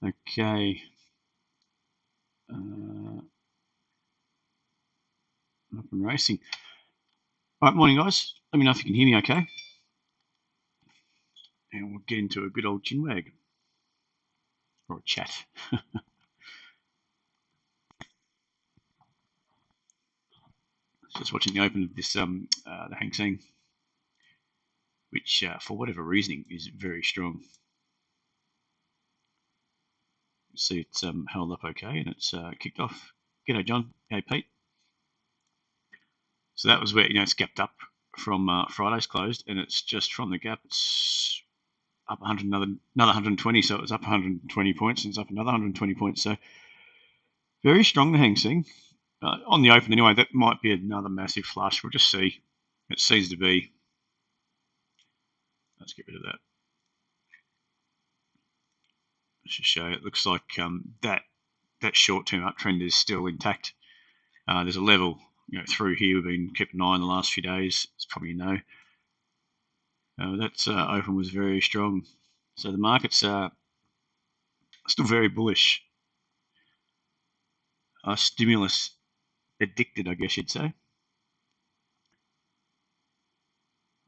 Okay. Up and racing. All right, morning, guys. Let me know if you can hear me okay. And we'll get into a good old chinwag. Or a chat. Just watching the open of this, the Hang Seng, which, for whatever reasoning, is very strong. See, it's held up okay, and it's kicked off. G'day, John. Hey, Pete. So that was where it's gapped up from Friday's closed, and it's just from the gap. It's up 100, another 120. So it was up 120 points, and it's up another 120 points. So very strong, the Hang Seng. On the open, anyway, that might be another massive flush. We'll just see. It seems to be. Let's get rid of that. Let's just show you. It looks like that short-term uptrend is still intact. There's a level through here. We've been kept an eye on the last few days. It's probably that open was very strong. So the market's still very bullish. Stimulus addicted, I guess you'd say.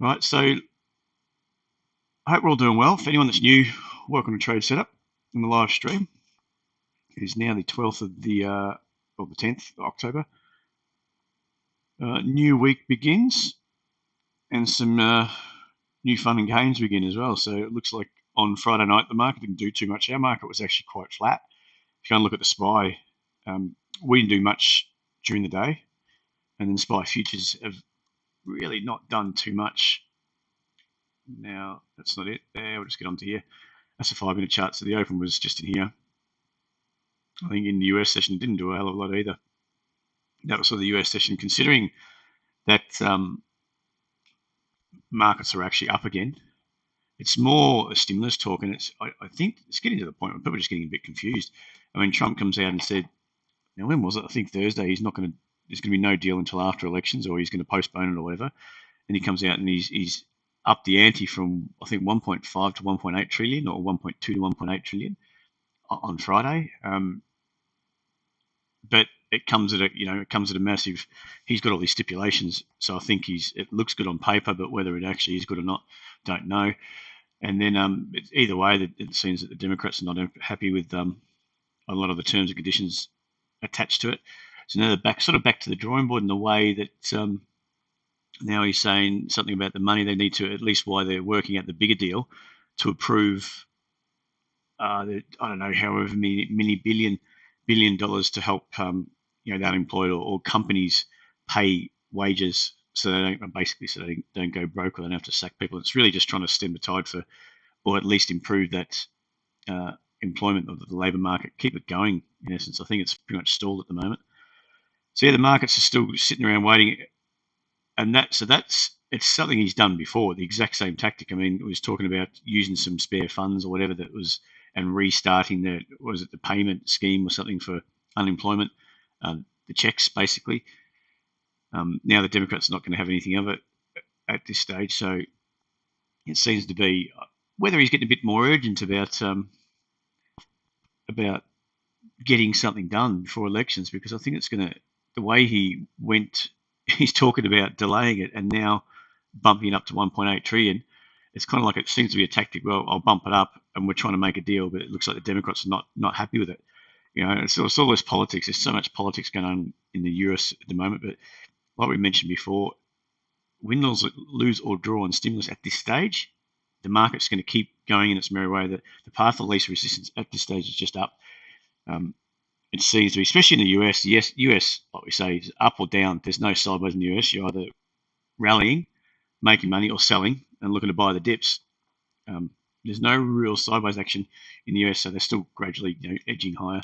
Right, so I hope we're all doing well. For anyone that's new, welcome to Trade Setup in the live stream. It is now the 12th of the 10th of October. New week begins, and some new fun and games begin as well. So it looks like on Friday night the market didn't do too much. Our market was actually quite flat. If you go and look at the SPY, we didn't do much during the day, and then SPY futures have really not done too much. Now that's not it. There, we'll just get onto here. That's a 5-minute chart. So the open was just in here. I think in the US session it didn't do a hell of a lot either. That was sort of the US session, considering that markets are actually up again. It's more a stimulus talk, and I think it's getting to the point where people are just getting a bit confused. I mean, Trump comes out and said, now when was it? I think Thursday. There's going to be no deal until after elections, or he's going to postpone it or whatever. And he comes out and he's upped the ante from, I think, 1.5 to 1.8 trillion, or 1.2 to 1.8 trillion on Friday. But it comes at a massive. He's got all these stipulations, so I think it looks good on paper, but whether it actually is good or not, don't know. And then either way, it seems that the Democrats are not happy with a lot of the terms and conditions attached to it. So now they're back to the drawing board in the way that now he's saying something about the money they need to, at least why they're working out the bigger deal, to approve I don't know, however many billion dollars to help the unemployed or companies pay wages so they don't go broke or they don't have to sack people. It's really just trying to stem the tide for, or at least improve that employment of the labour market, keep it going. In essence, I think it's pretty much stalled at the moment. So yeah, the markets are still sitting around waiting, and it's something he's done before. The exact same tactic. I mean, he was talking about using some spare funds or whatever that was, and restarting the payment scheme or something for unemployment, the checks basically. Now the Democrats are not going to have anything of it at this stage, so it seems to be whether he's getting a bit more urgent about getting something done before elections, because I think it's going to, the way he went, he's talking about delaying it and now bumping it up to 1.8 trillion. It's kind of like it seems to be a tactic. Well, I'll bump it up and we're trying to make a deal, but it looks like the Democrats are not happy with it. It's all this politics. There's so much politics going on in the US at the moment, but like we mentioned before, win, lose or draw on stimulus at this stage, the market's going to keep going in its merry way. The path of least resistance at this stage is just up. It seems to be, especially in the US. Yes, US, like we say, is up or down. There's no sideways in the US. You're either rallying, making money, or selling and looking to buy the dips. There's no real sideways action in the US, so they're still gradually edging higher.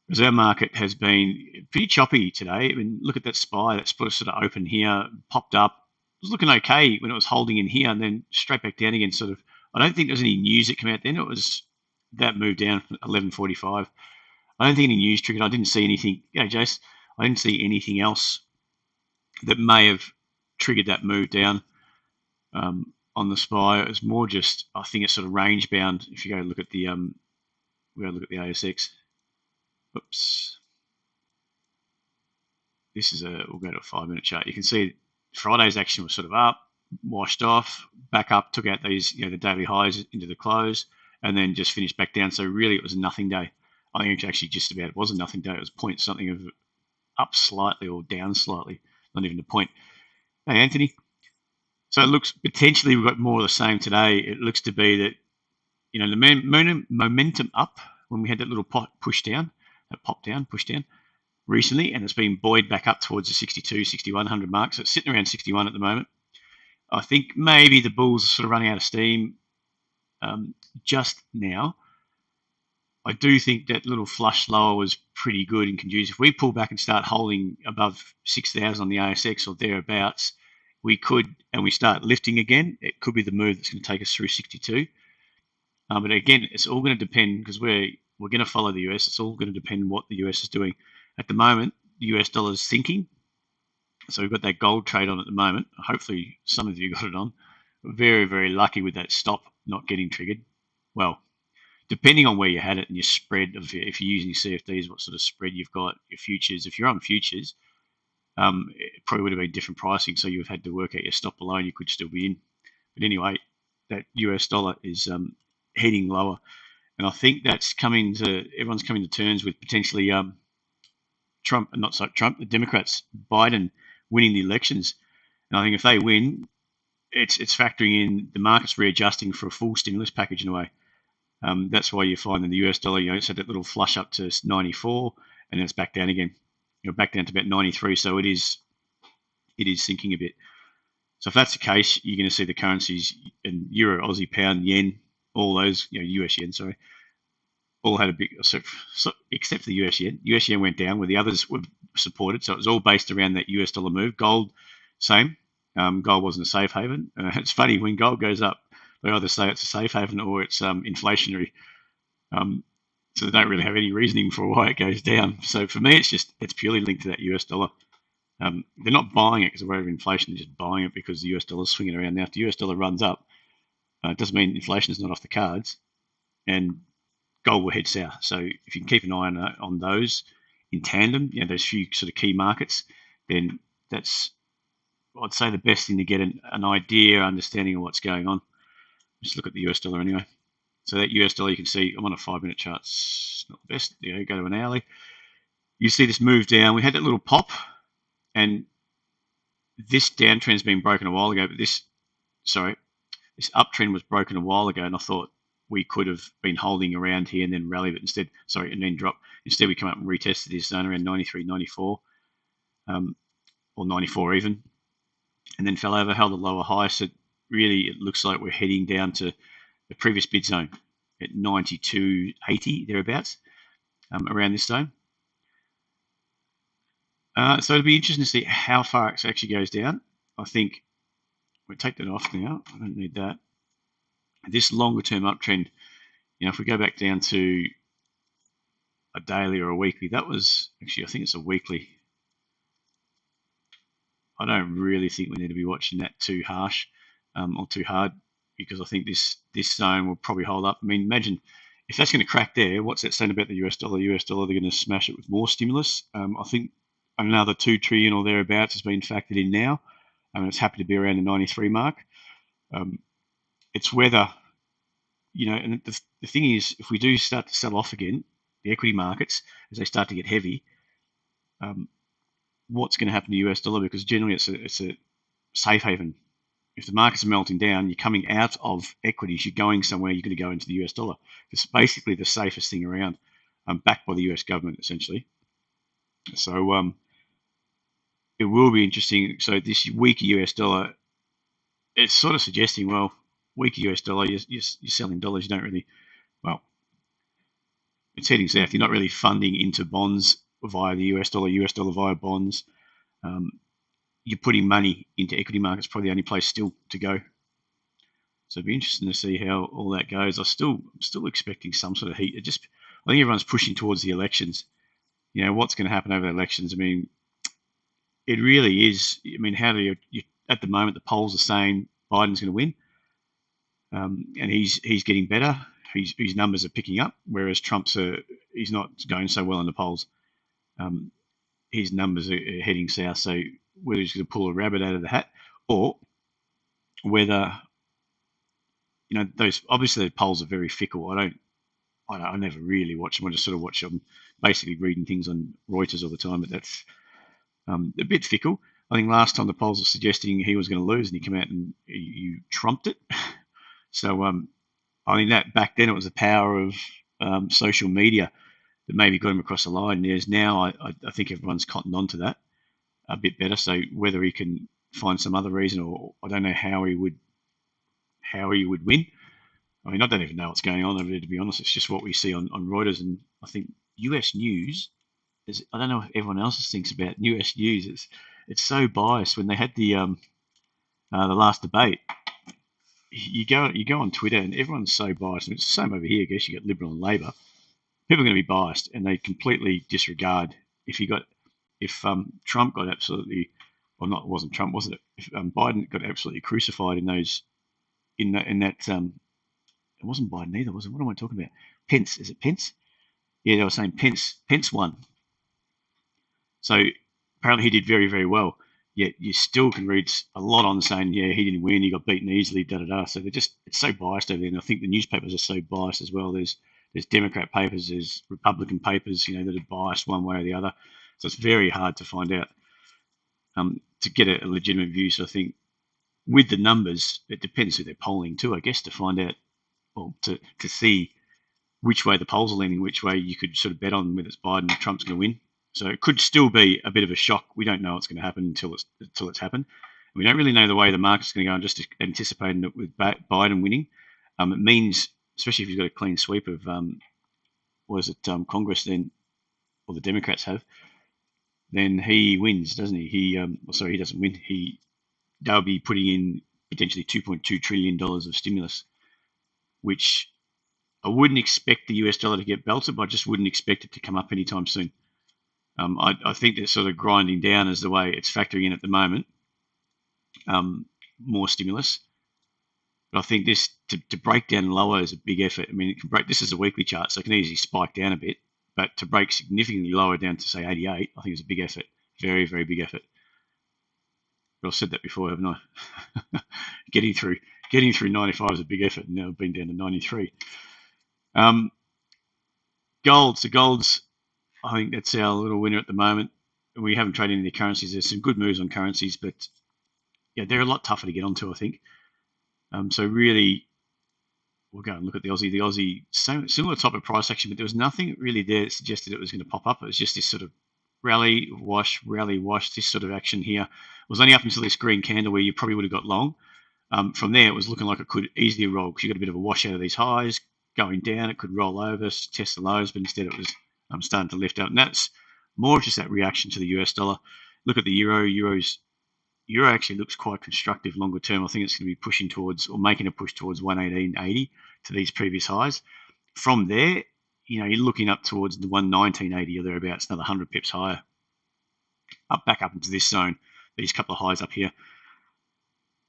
Because our market has been pretty choppy today. I mean, look at that SPY. That sort of open here, popped up. It was looking okay when it was holding in here, and then straight back down again. Sort of. I don't think there was any news that came out then. It was that moved down from 11:45. I don't think any news triggered. I didn't see anything. Jace, I didn't see anything else that may have triggered that move down on the SPY. It was more just, I think it's sort of range bound. If you go look at the we gotta look at the ASX. Oops. This is we'll go to a 5-minute chart. You can see Friday's action was sort of up, washed off, back up, took out these, the daily highs into the close, and then just finished back down. So really, it was a nothing day. I think actually just about it was a nothing day. It was point something of up slightly or down slightly, not even a point. Hey, Anthony. So it looks potentially we've got more of the same today. It looks to be that, the momentum up when we had that little push down, that pop down, push down recently, and it's been buoyed back up towards the 62, 6100 mark. So it's sitting around 61 at the moment. I think maybe the bulls are sort of running out of steam just now. I do think that little flush lower was pretty good and conducive. If we pull back and start holding above 6,000 on the ASX or thereabouts, we could, and we start lifting again, it could be the move that's going to take us through 62. But again, it's all going to depend because we're going to follow the US. It's all going to depend what the US is doing. At the moment, the US dollar is sinking. So we've got that gold trade on at the moment. Hopefully some of you got it on. Very, very lucky with that stop not getting triggered. Well, depending on where you had it and your spread, if you're using CFDs, what sort of spread you've got, your futures. If you're on futures, it probably would have been different pricing. So you've had to work out your stop alone. You could still be in. But anyway, that US dollar is heading lower. And I think that's everyone's coming to terms with potentially the Democrats, Biden winning the elections. And I think if they win, it's factoring in the market's readjusting for a full stimulus package in a way. That's why you find in the US dollar, it's had that little flush up to 94, and then it's back down again. Back down to about 93. So it is sinking a bit. So if that's the case, you're going to see the currencies in euro, Aussie, pound, yen, all those, US yen, sorry, all had a big, except for the US yen. US yen went down where the others were supported. So it was all based around that US dollar move. Gold, same. Gold wasn't a safe haven. It's funny, when gold goes up, they either say it's a safe haven or it's inflationary. So they don't really have any reasoning for why it goes down. So for me, it's purely linked to that US dollar. They're not buying it because of whatever inflation. They're just buying it because the US dollar is swinging around. Now, if the US dollar runs up, it doesn't mean inflation is not off the cards, and gold will head south. So if you can keep an eye on those in tandem, those few sort of key markets, then that's, I'd say, the best thing to get an idea, understanding of what's going on. Just look at the US dollar anyway. So that US dollar, you can see, I'm on a 5-minute chart. It's not the best. Go to an hourly. You see this move down. We had that little pop, and this downtrend's been broken a while ago. But this uptrend was broken a while ago, and I thought we could have been holding around here and then rally, but instead, and then drop. Instead, we come up and retested this zone around 93, 94, or 94 even, and then fell over, held a lower high. So really, it looks like we're heading down to the previous bid zone at 92.80 thereabouts, around this zone. So it'll be interesting to see how far it actually goes down. I think we'll take that off now. I don't need that. This longer term uptrend, if we go back down to a daily or a weekly, that was actually, I think it's a weekly. I don't really think we need to be watching that too harsh or too hard, because I think this zone will probably hold up. I mean, imagine if that's going to crack there, what's that saying about the US dollar? US dollar, they're going to smash it with more stimulus. I think another 2 trillion or thereabouts has been factored in now. It's happy to be around the 93 mark. It's whether, and the thing is, if we do start to sell off again, the equity markets, as they start to get heavy, what's going to happen to the US dollar? Because generally it's a safe haven. If the markets are melting down, you're coming out of equities, you're going somewhere, you're going to go into the US dollar. It's basically the safest thing around, backed by the US government, essentially. So it will be interesting. So this weaker US dollar, it's sort of suggesting, well, weaker US dollar, you're selling dollars, you don't really, well, it's heading south. You're not really funding into bonds via the US dollar via bonds. You're putting money into equity markets, probably the only place still to go. So it'd be interesting to see how all that goes. I'm still expecting some sort of heat. I think everyone's pushing towards the elections. What's going to happen over the elections? I mean, it really is. I mean, how do you at the moment the polls are saying Biden's going to win, and he's getting better. his numbers are picking up, whereas he's not going so well in the polls. His numbers are heading south. So whether he's going to pull a rabbit out of the hat, or whether those obviously the polls are very fickle. I never really watch them. I just sort of watch them, basically reading things on Reuters all the time. But that's a bit fickle. I think last time the polls were suggesting he was going to lose, and he came out and you trumped it. So I think that back then it was the power of social media that maybe got him across the line. There's now I think everyone's cottoned on to that a bit better. So whether he can find some other reason, or I don't know how he would win. I mean, I don't even know what's going on over there, to be honest. It's just what we see on Reuters. And I think US news I don't know what everyone else thinks about US news. It's so biased. When they had the last debate, you go on Twitter and everyone's so biased. And it's the same over here. I guess you got Liberal and Labor. People are going to be biased, and they completely disregard if Trump got absolutely, or not, it wasn't Trump, wasn't it? If Biden got absolutely crucified in that it wasn't Biden either, was it? What am I talking about? Pence, is it Pence? Yeah, they were saying Pence won. So apparently he did very, very well. Yet you still can read a lot on saying, yeah, he didn't win, he got beaten easily, da da da. So it's so biased over there, and I think the newspapers are so biased as well. There's Democrat papers, there's Republican papers, that are biased one way or the other. So it's very hard to find out to get a legitimate view. So I think with the numbers, it depends who they're polling too, I guess, to find out, well, to see which way the polls are leaning, which way you could sort of bet on whether it's Biden or Trump's going to win. So it could still be a bit of a shock. We don't know what's going to happen until it's happened. We don't really know the way the market's going to go, and just anticipating it with Biden winning. It means, especially if he's got a clean sweep of, Congress then, or the Democrats have, then he wins, doesn't he? He doesn't win. They'll be putting in potentially $2.2 trillion of stimulus, which I wouldn't expect the US dollar to get belted, but I just wouldn't expect it to come up anytime soon. I think they're sort of grinding down as the way it's factoring in at the moment, more stimulus. But I think this to break down lower is a big effort. I mean, it can break. This is a weekly chart, so it can easily spike down a bit. But to break significantly lower down to say 88, I think is a big effort. Very, very big effort. But I've said that before, haven't I? Getting through 95 is a big effort, and now I've been down to 93. Gold. So gold's, I think that's our little winner at the moment. We haven't traded any currencies. There's some good moves on currencies, but yeah, they're a lot tougher to get onto, I think. So really, we'll go and look at the Aussie. The Aussie, similar type of price action, but there was nothing really there that suggested it was going to pop up. It was just this sort of rally, wash, this sort of action here. It was only up until this green candle where you probably would have got long. From there, it was looking like it could easily roll because you got a bit of a wash out of these highs. Going down, it could roll over, test the lows, but instead it was starting to lift up. And that's more just that reaction to the US dollar. Look at the euro. Euro actually looks quite constructive longer term. I think it's going to be pushing towards, or making a push towards 118.80 to these previous highs. From there, you're looking up towards the 119.80 or thereabouts, another 100 pips higher. Back up into this zone, these couple of highs up here.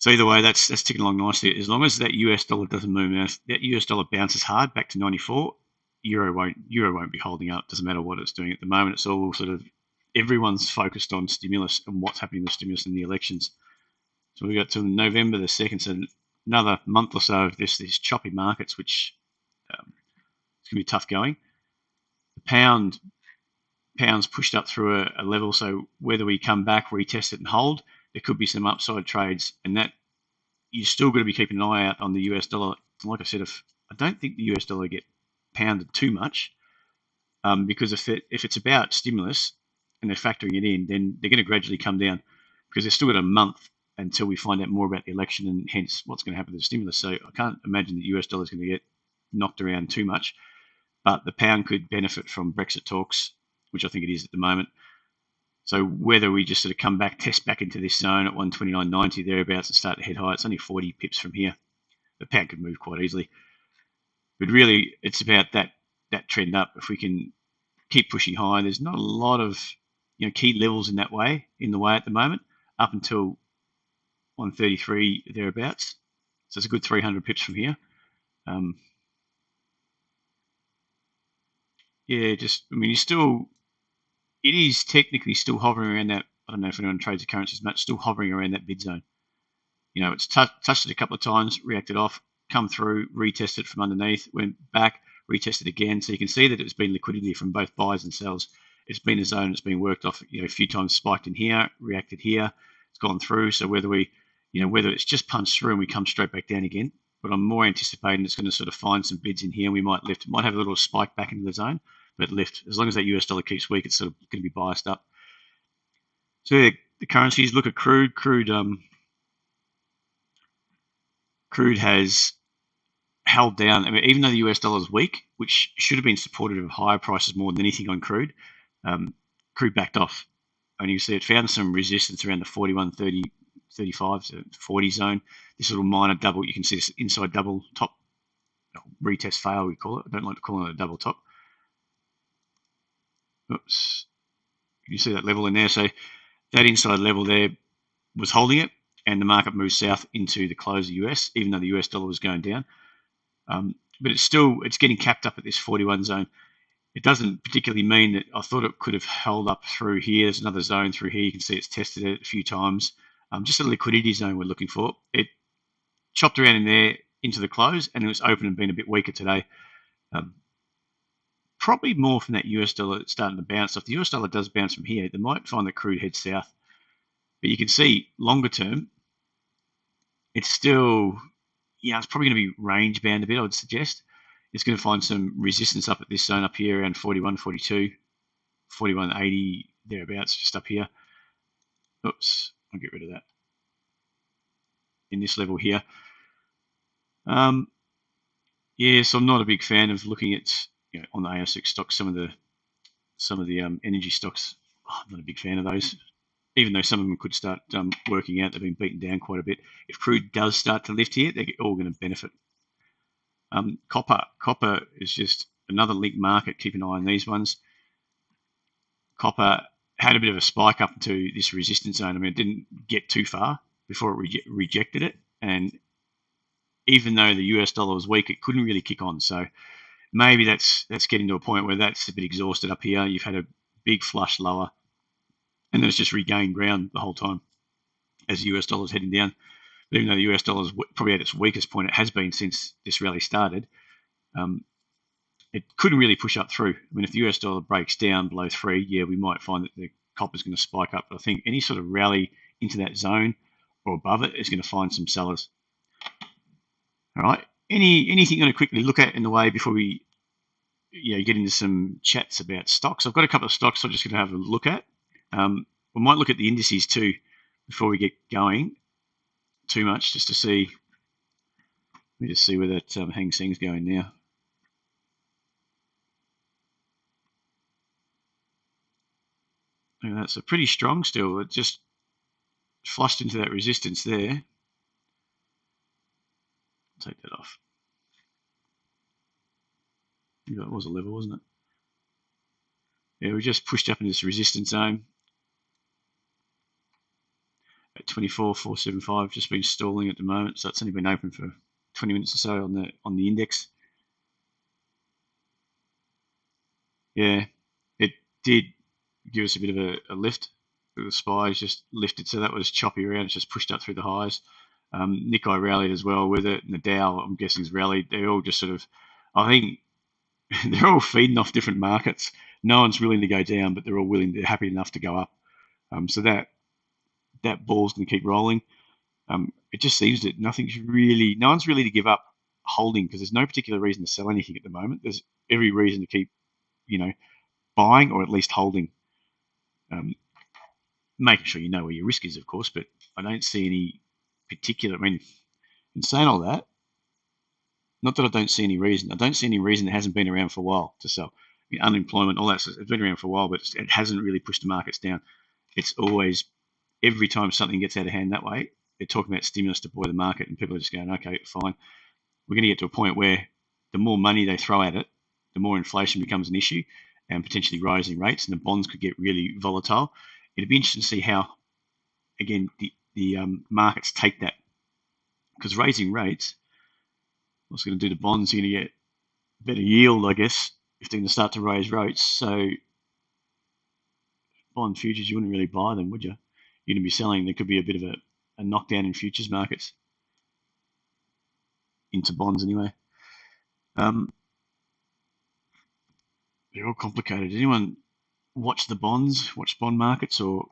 So either way, that's ticking along nicely. As long as that US dollar doesn't move, if that US dollar bounces hard back to 94, euro won't be holding up. Doesn't matter what it's doing at the moment. It's all sort of, everyone's focused on stimulus and what's happening with stimulus in the elections. So we got to November the 2nd, so another month or so of these choppy markets, which it's going to be tough going. The pound's pushed up through a level, so whether we come back, retest it and hold, there could be some upside trades, and that you're still going to be keeping an eye out on the US dollar. Like I said, I don't think the US dollar get pounded too much, because if it's about stimulus and they're factoring it in, then they're going to gradually come down because they've still got a month until we find out more about the election and hence what's going to happen to the stimulus. So I can't imagine the US dollar is going to get knocked around too much, but the pound could benefit from Brexit talks, which I think it is at the moment. So whether we just sort of come back, test back into this zone at 129.90 thereabouts and start to head high, it's only 40 pips from here. The pound could move quite easily. But really, it's about that trend up. If we can keep pushing high, there's not a lot of key levels in the way at the moment, up until 133 thereabouts. So it's a good 300 pips from here. yeah, just I mean, it is technically still hovering around that. I don't know if anyone trades the currencies much, still hovering around that bid zone. It's touched it a couple of times, reacted off, come through, retested from underneath, went back, retested again. So you can see that it's been liquidity from both buys and sells. It's been a zone that's been worked off, a few times, spiked in here, reacted here, it's gone through. So whether it's just punched through and we come straight back down again, but I'm more anticipating it's going to sort of find some bids in here. We might lift, might have a little spike back into the zone, but lift. As long as that US dollar keeps weak, it's sort of going to be biased up. So yeah, the currencies, look at crude. Crude has held down. I mean, even though the US dollar is weak, which should have been supportive of higher prices more than anything on crude, crude backed off. And you see it found some resistance around the 41, 30, 35 to 40 zone. This little minor double, you can see this inside double top retest fail, we call it. I don't like to call it a double top. Oops. You see that level in there. So that inside level there was holding it, and the market moved south into the close of the US, even though the US dollar was going down. But it's getting capped up at this 41 zone. It doesn't particularly mean that I thought it could have held up through here. There's another zone through here. You can see it's tested it a few times. Just a liquidity zone we're looking for. It chopped around in there into the close, and it was open and been a bit weaker today. Probably more from that US dollar starting to bounce. So if the US dollar does bounce from here, they might find that crude heads south. But you can see longer term, it's still, it's probably going to be range bound a bit, I would suggest. It's going to find some resistance up at this zone up here around 41, 42, 41.80, thereabouts, just up here. Oops, I'll get rid of that. In this level here. So I'm not a big fan of looking at, on the ASX stocks, some of the energy stocks. I'm not a big fan of those, even though some of them could start working out. They've been beaten down quite a bit. If crude does start to lift here, they're all going to benefit. Copper is just another linked market. Keep an eye on these ones. Copper had a bit of a spike up to this resistance zone. I mean, it didn't get too far before it rejected it, and even though the US dollar was weak, it couldn't really kick on. So maybe that's getting to a point where that's a bit exhausted up here. You've had a big flush lower, and then it's just regained ground the whole time as the US dollar is heading down. But even though the US dollar is probably at its weakest point, it has been since this rally started. It couldn't really push up through. I mean, if the US dollar breaks down below 3, we might find that the copper is going to spike up. But I think any sort of rally into that zone or above it is going to find some sellers. All right. Anything you want to quickly look at in the way before we get into some chats about stocks? I've got a couple of stocks I'm just going to have a look at. We might look at the indices too before we get going too much, just to see. Let me just see where that Hang Seng's going now. And that's a pretty strong still. It just flushed into that resistance there. Take that off. Yeah, that was a level, wasn't it? Yeah, we just pushed up into this resistance zone at 24,475. Just been stalling at the moment, so it's only been open for 20 minutes or so on the index. Yeah, it did give us a bit of a lift. The SPY's just lifted, so that was choppy around. It's just pushed up through the highs. Nikkei rallied as well with it, and the Dow, I'm guessing, is rallied. They're all just sort of, I think, they're all feeding off different markets. No one's willing to go down, but they're all willing. They're happy enough to go up. So that ball's going to keep rolling. It just seems that no one's really to give up holding, because there's no particular reason to sell anything at the moment. There's every reason to keep, buying or at least holding. Making sure you know where your risk is, of course, but I don't see any particular. I mean, in saying all that, not that I don't see any reason. I don't see any reason that hasn't been around for a while to sell. I mean, unemployment, all that, it's been around for a while, but it hasn't really pushed the markets down. It's always, every time something gets out of hand that way, they're talking about stimulus to buoy the market, and people are just going, okay, fine. We're going to get to a point where the more money they throw at it, the more inflation becomes an issue and potentially rising rates, and the bonds could get really volatile. It'd be interesting to see how, again, the markets take that, because raising rates, what's going to do to bonds? You're going to get better yield, I guess, if they're going to start to raise rates. So bond futures, you wouldn't really buy them, would you? You're going to be selling. There could be a bit of a knockdown in futures markets into bonds anyway. They're all complicated. Anyone watch the bonds, watch bond markets, or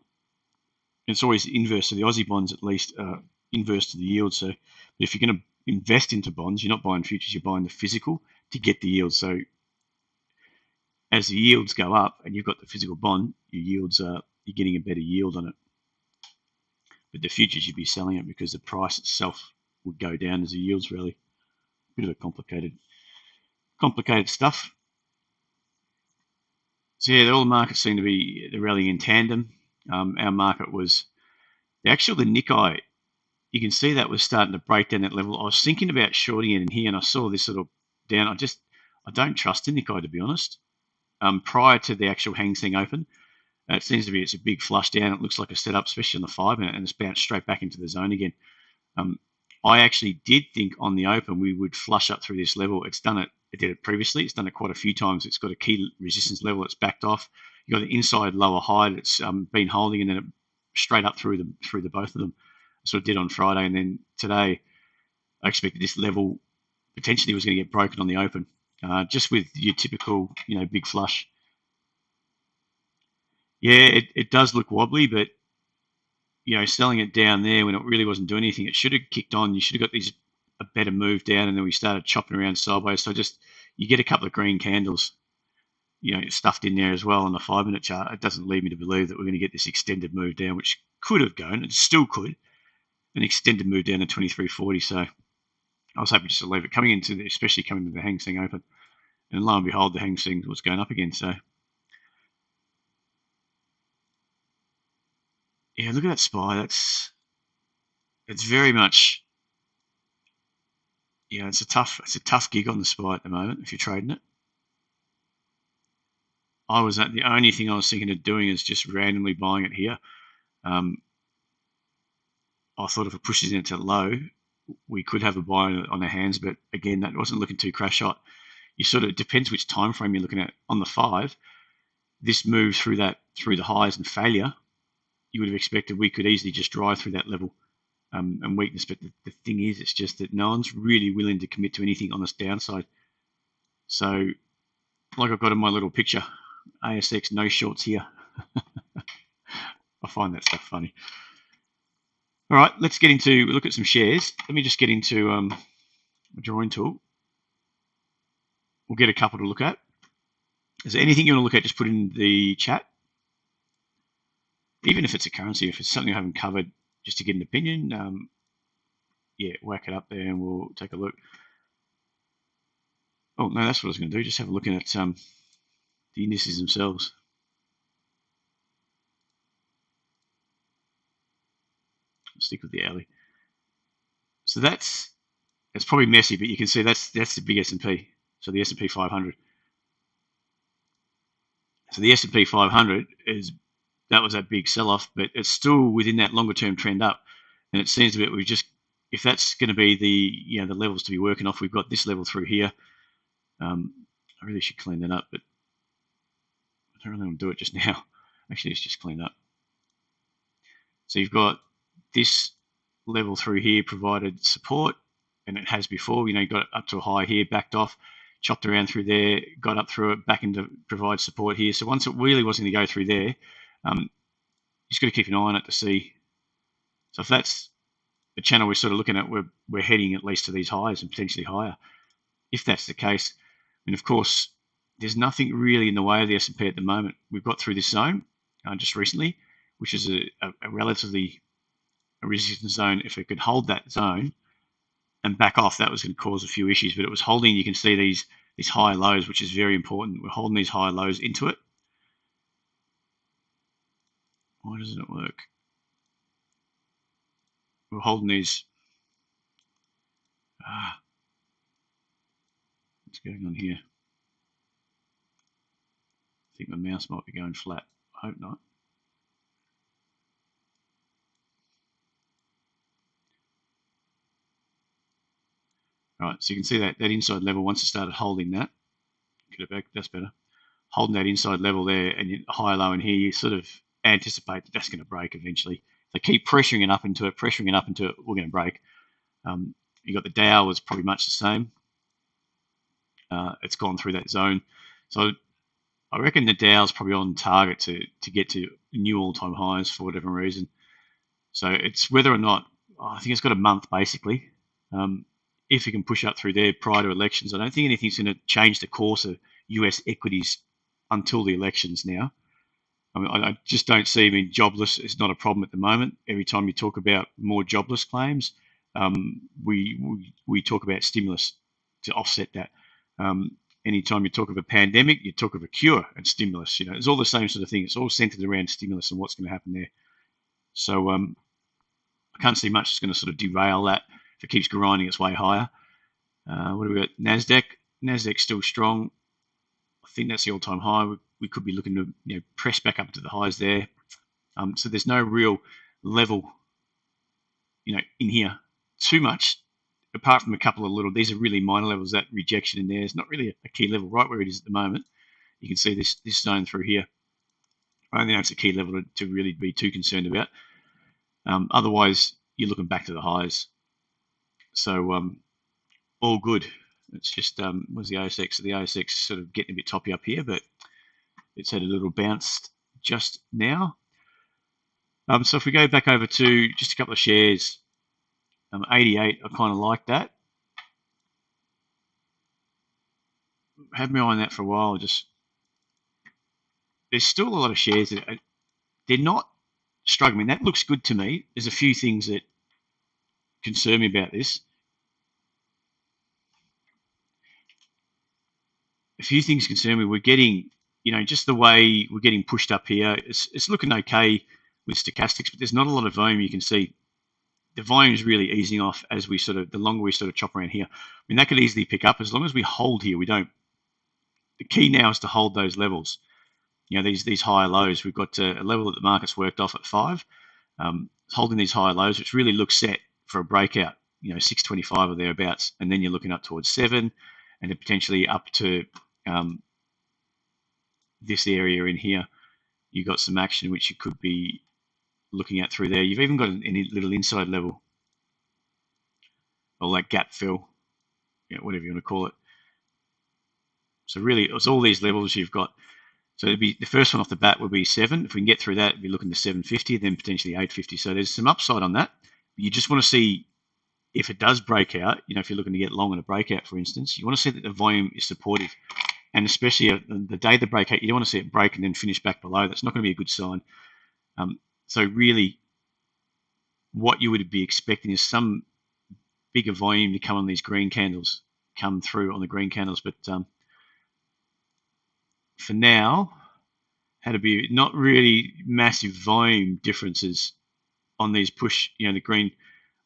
it's always inverse. So the Aussie bonds, at least, are inverse to the yield. So if you're going to invest into bonds, you're not buying futures, you're buying the physical to get the yield. So as the yields go up and you've got the physical bond, your yields are, you're getting a better yield on it. But the futures, you'd be selling it because the price itself would go down as the yields rally. Bit of a complicated stuff. So yeah, all the markets seem to be rallying in tandem. Our market was the Nikkei. You can see that was starting to break down that level. I was thinking about shorting it in here, and I saw this sort of down. I don't trust the Nikkei, to be honest. Prior to the actual Hang Seng Open, it seems to be it's a big flush down. It looks like a setup, especially on the 5 minute, and it's bounced straight back into the zone again. I actually did think on the open we would flush up through this level. It's done it. It did it previously. It's done it quite a few times. It's got a key resistance level. It's backed off. You got the inside lower high that's been holding, and then it straight up through the both of them. Sort of did on Friday, and then today I expected this level potentially was going to get broken on the open, just with your typical big flush. Yeah, it does look wobbly, but selling it down there when it really wasn't doing anything, it should have kicked on. You should have got a better move down, and then we started chopping around sideways. So you get a couple of green candles, stuffed in there as well on the 5 minute chart. It doesn't lead me to believe that we're going to get this extended move down, which could have gone, it still could, an extended move down to 23.40. So I was hoping just to leave it especially coming into the Hang Seng Open, and lo and behold, the Hang Seng was going up again. So yeah, look at that SPY. It's very much, it's a tough gig on the SPY at the moment if you're trading it. The only thing I was thinking of doing is just randomly buying it here. I thought if it pushes into low, we could have a buy on our hands, but again, that wasn't looking too crash hot. It depends which time frame you're looking at. On the 5, this move through the highs and failure, you would have expected we could easily just drive through that level and weakness. But the thing is, it's just that no one's really willing to commit to anything on this downside. So, like I've got in my little picture, ASX, no shorts here. I find that stuff funny. All right, let's look at some shares. Let me just get into a drawing tool. We'll get a couple to look at. Is there anything you want to look at, just put in the chat. Even if it's a currency, if it's something I haven't covered, just to get an opinion, whack it up there and we'll take a look. Oh, no, that's what I was going to do. Just have a look at the indices themselves. I'll stick with the alley. So it's probably messy, but you can see that's the big S&P. So the S&P 500. So the S&P 500 that was that big sell-off, but it's still within that longer-term trend up. And it seems a bit if that's going to be the levels to be working off, we've got this level through here. I really should clean that up, but I don't really want to do it just now. Actually, it's just cleaned up. So you've got this level through here provided support, and it has before. You got it up to a high here, backed off, chopped around through there, got up through it, back into provide support here. So once it really wasn't going to go through there, you just got to keep an eye on it to see. So if that's the channel we're sort of looking at, we're heading at least to these highs and potentially higher. If that's the case, and of course, there's nothing really in the way of the S&P at the moment. We've got through this zone just recently, which is a relatively resistance zone. If it could hold that zone and back off, that was going to cause a few issues. But it was holding. You can see these high lows, which is very important. We're holding these high lows into it. Why doesn't it work? We're holding these. What's going on here? I think my mouse might be going flat. I hope not. Right, so you can see that inside level, once it started holding that, Get it back. That's better. Holding that inside level there and high low in here, you sort of anticipate that that's going to break eventually. They keep pressuring it up into it, we're going to break. You got the Dow was probably much the same. It's gone through that zone. So I reckon the Dow's probably on target to get to new all-time highs for whatever reason. So it's whether or not, I think it's got a month basically. If it can push up through there prior to elections, I don't think anything's going to change the course of US equities until the elections now. I mean, I just don't see, jobless is not a problem at the moment. Every time you talk about more jobless claims, we talk about stimulus to offset that. Anytime you talk of a pandemic, you talk of a cure and stimulus. It's all the same sort of thing. It's all centered around stimulus and what's going to happen there. So I can't see much that's going to sort of derail that if it keeps grinding its way higher. What do we got? Nasdaq. Nasdaq's still strong. I think that's the all-time high. We could be looking to press back up to the highs there. So there's no real level, in here too much, apart from a couple of little. These are really minor levels. That rejection in there is not really a key level. Right where it is at the moment, you can see this zone through here. I don't think that's a key level to really be too concerned about. Otherwise, you're looking back to the highs. So all good. It's just was the ASX. So the ASX sort of getting a bit toppy up here, but it's had a little bounce just now. So if we go back over to just a couple of shares, 88, I kind of like that. Had my eye on that for a while. There's still a lot of shares that they're not struggling. That looks good to me. There's a few things that concern me about this. A few things concern me. We're getting, just the way we're getting pushed up here. It's looking okay with stochastics, but there's not a lot of volume. You can see the volume is really easing off as the longer we sort of chop around here. That could easily pick up as long as we hold here. We don't. The key now is to hold those levels. These higher lows. We've got a level that the market's worked off at 5. Holding these higher lows, which really looks set for a breakout. 625 or thereabouts, and then you're looking up towards 7, and then potentially up to this area in here. You've got some action which you could be looking at through there. You've even got any little inside level, or that gap fill, whatever you want to call it. So really, it's all these levels you've got. So it'd be the first one off the bat would be 7. If we can get through that, it'd be looking to 750, then potentially 850. So there's some upside on that. You just want to see if it does break out. If you're looking to get long on a breakout, for instance, you want to see that the volume is supportive. And especially the day the breakout, you don't want to see it break and then finish back below. That's not going to be a good sign. So really, what you would be expecting is some bigger volume to come on these green candles, come through on the green candles. But for now, had to be not really massive volume differences on these push, the green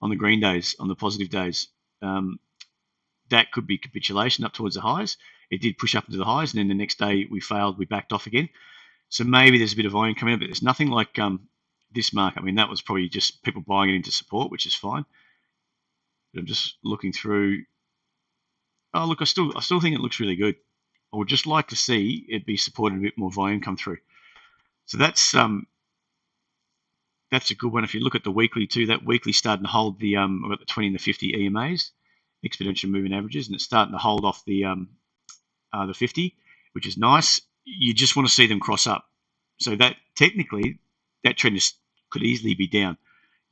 on the green days, on the positive days. That could be capitulation up towards the highs. It did push up into the highs, and then the next day we failed. We backed off again. So maybe there's a bit of volume coming up, but there's nothing like this market. That was probably just people buying it into support, which is fine. But I'm just looking through. Oh, look, I still think it looks really good. I would just like to see it be supported, a bit more volume come through. So that's a good one. If you look at the weekly too, that weekly starting to hold the about the 20 and the 50 EMAs, exponential moving averages, and it's starting to hold off the 50, which is nice. You just want to see them cross up. So that technically, that trend could easily be down.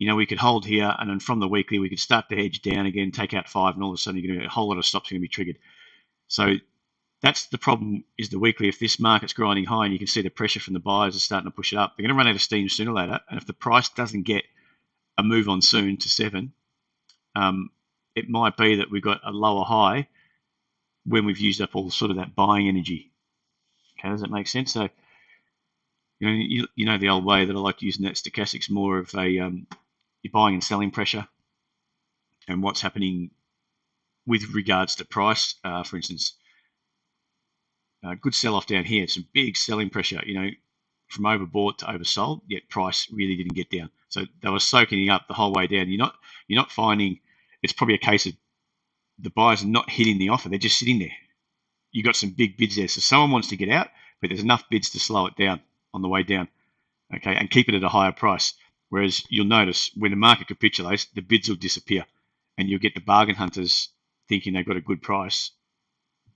We could hold here, and then from the weekly, we could start to hedge down again, take out 5, and all of a sudden, you're going to get a whole lot of stops going to be triggered. So that's the problem, is the weekly. If this market's grinding high and you can see the pressure from the buyers is starting to push it up, they're going to run out of steam sooner or later. And if the price doesn't get a move on soon to 7, it might be that we've got a lower high when we've used up all sort of that buying energy. Okay, does that make sense? So, you know the old way that I like using that stochastics, more of a your buying and selling pressure and what's happening with regards to price. For instance, good sell-off down here, some big selling pressure, from overbought to oversold, yet price really didn't get down. So they were soaking it up the whole way down. You're not finding, it's probably a case of the buyers are not hitting the offer, they're just sitting there. you got some big bids there. So someone wants to get out, but there's enough bids to slow it down on the way down, okay, and keep it at a higher price. Whereas you'll notice when the market capitulates, the bids will disappear, and you'll get the bargain hunters thinking they've got a good price,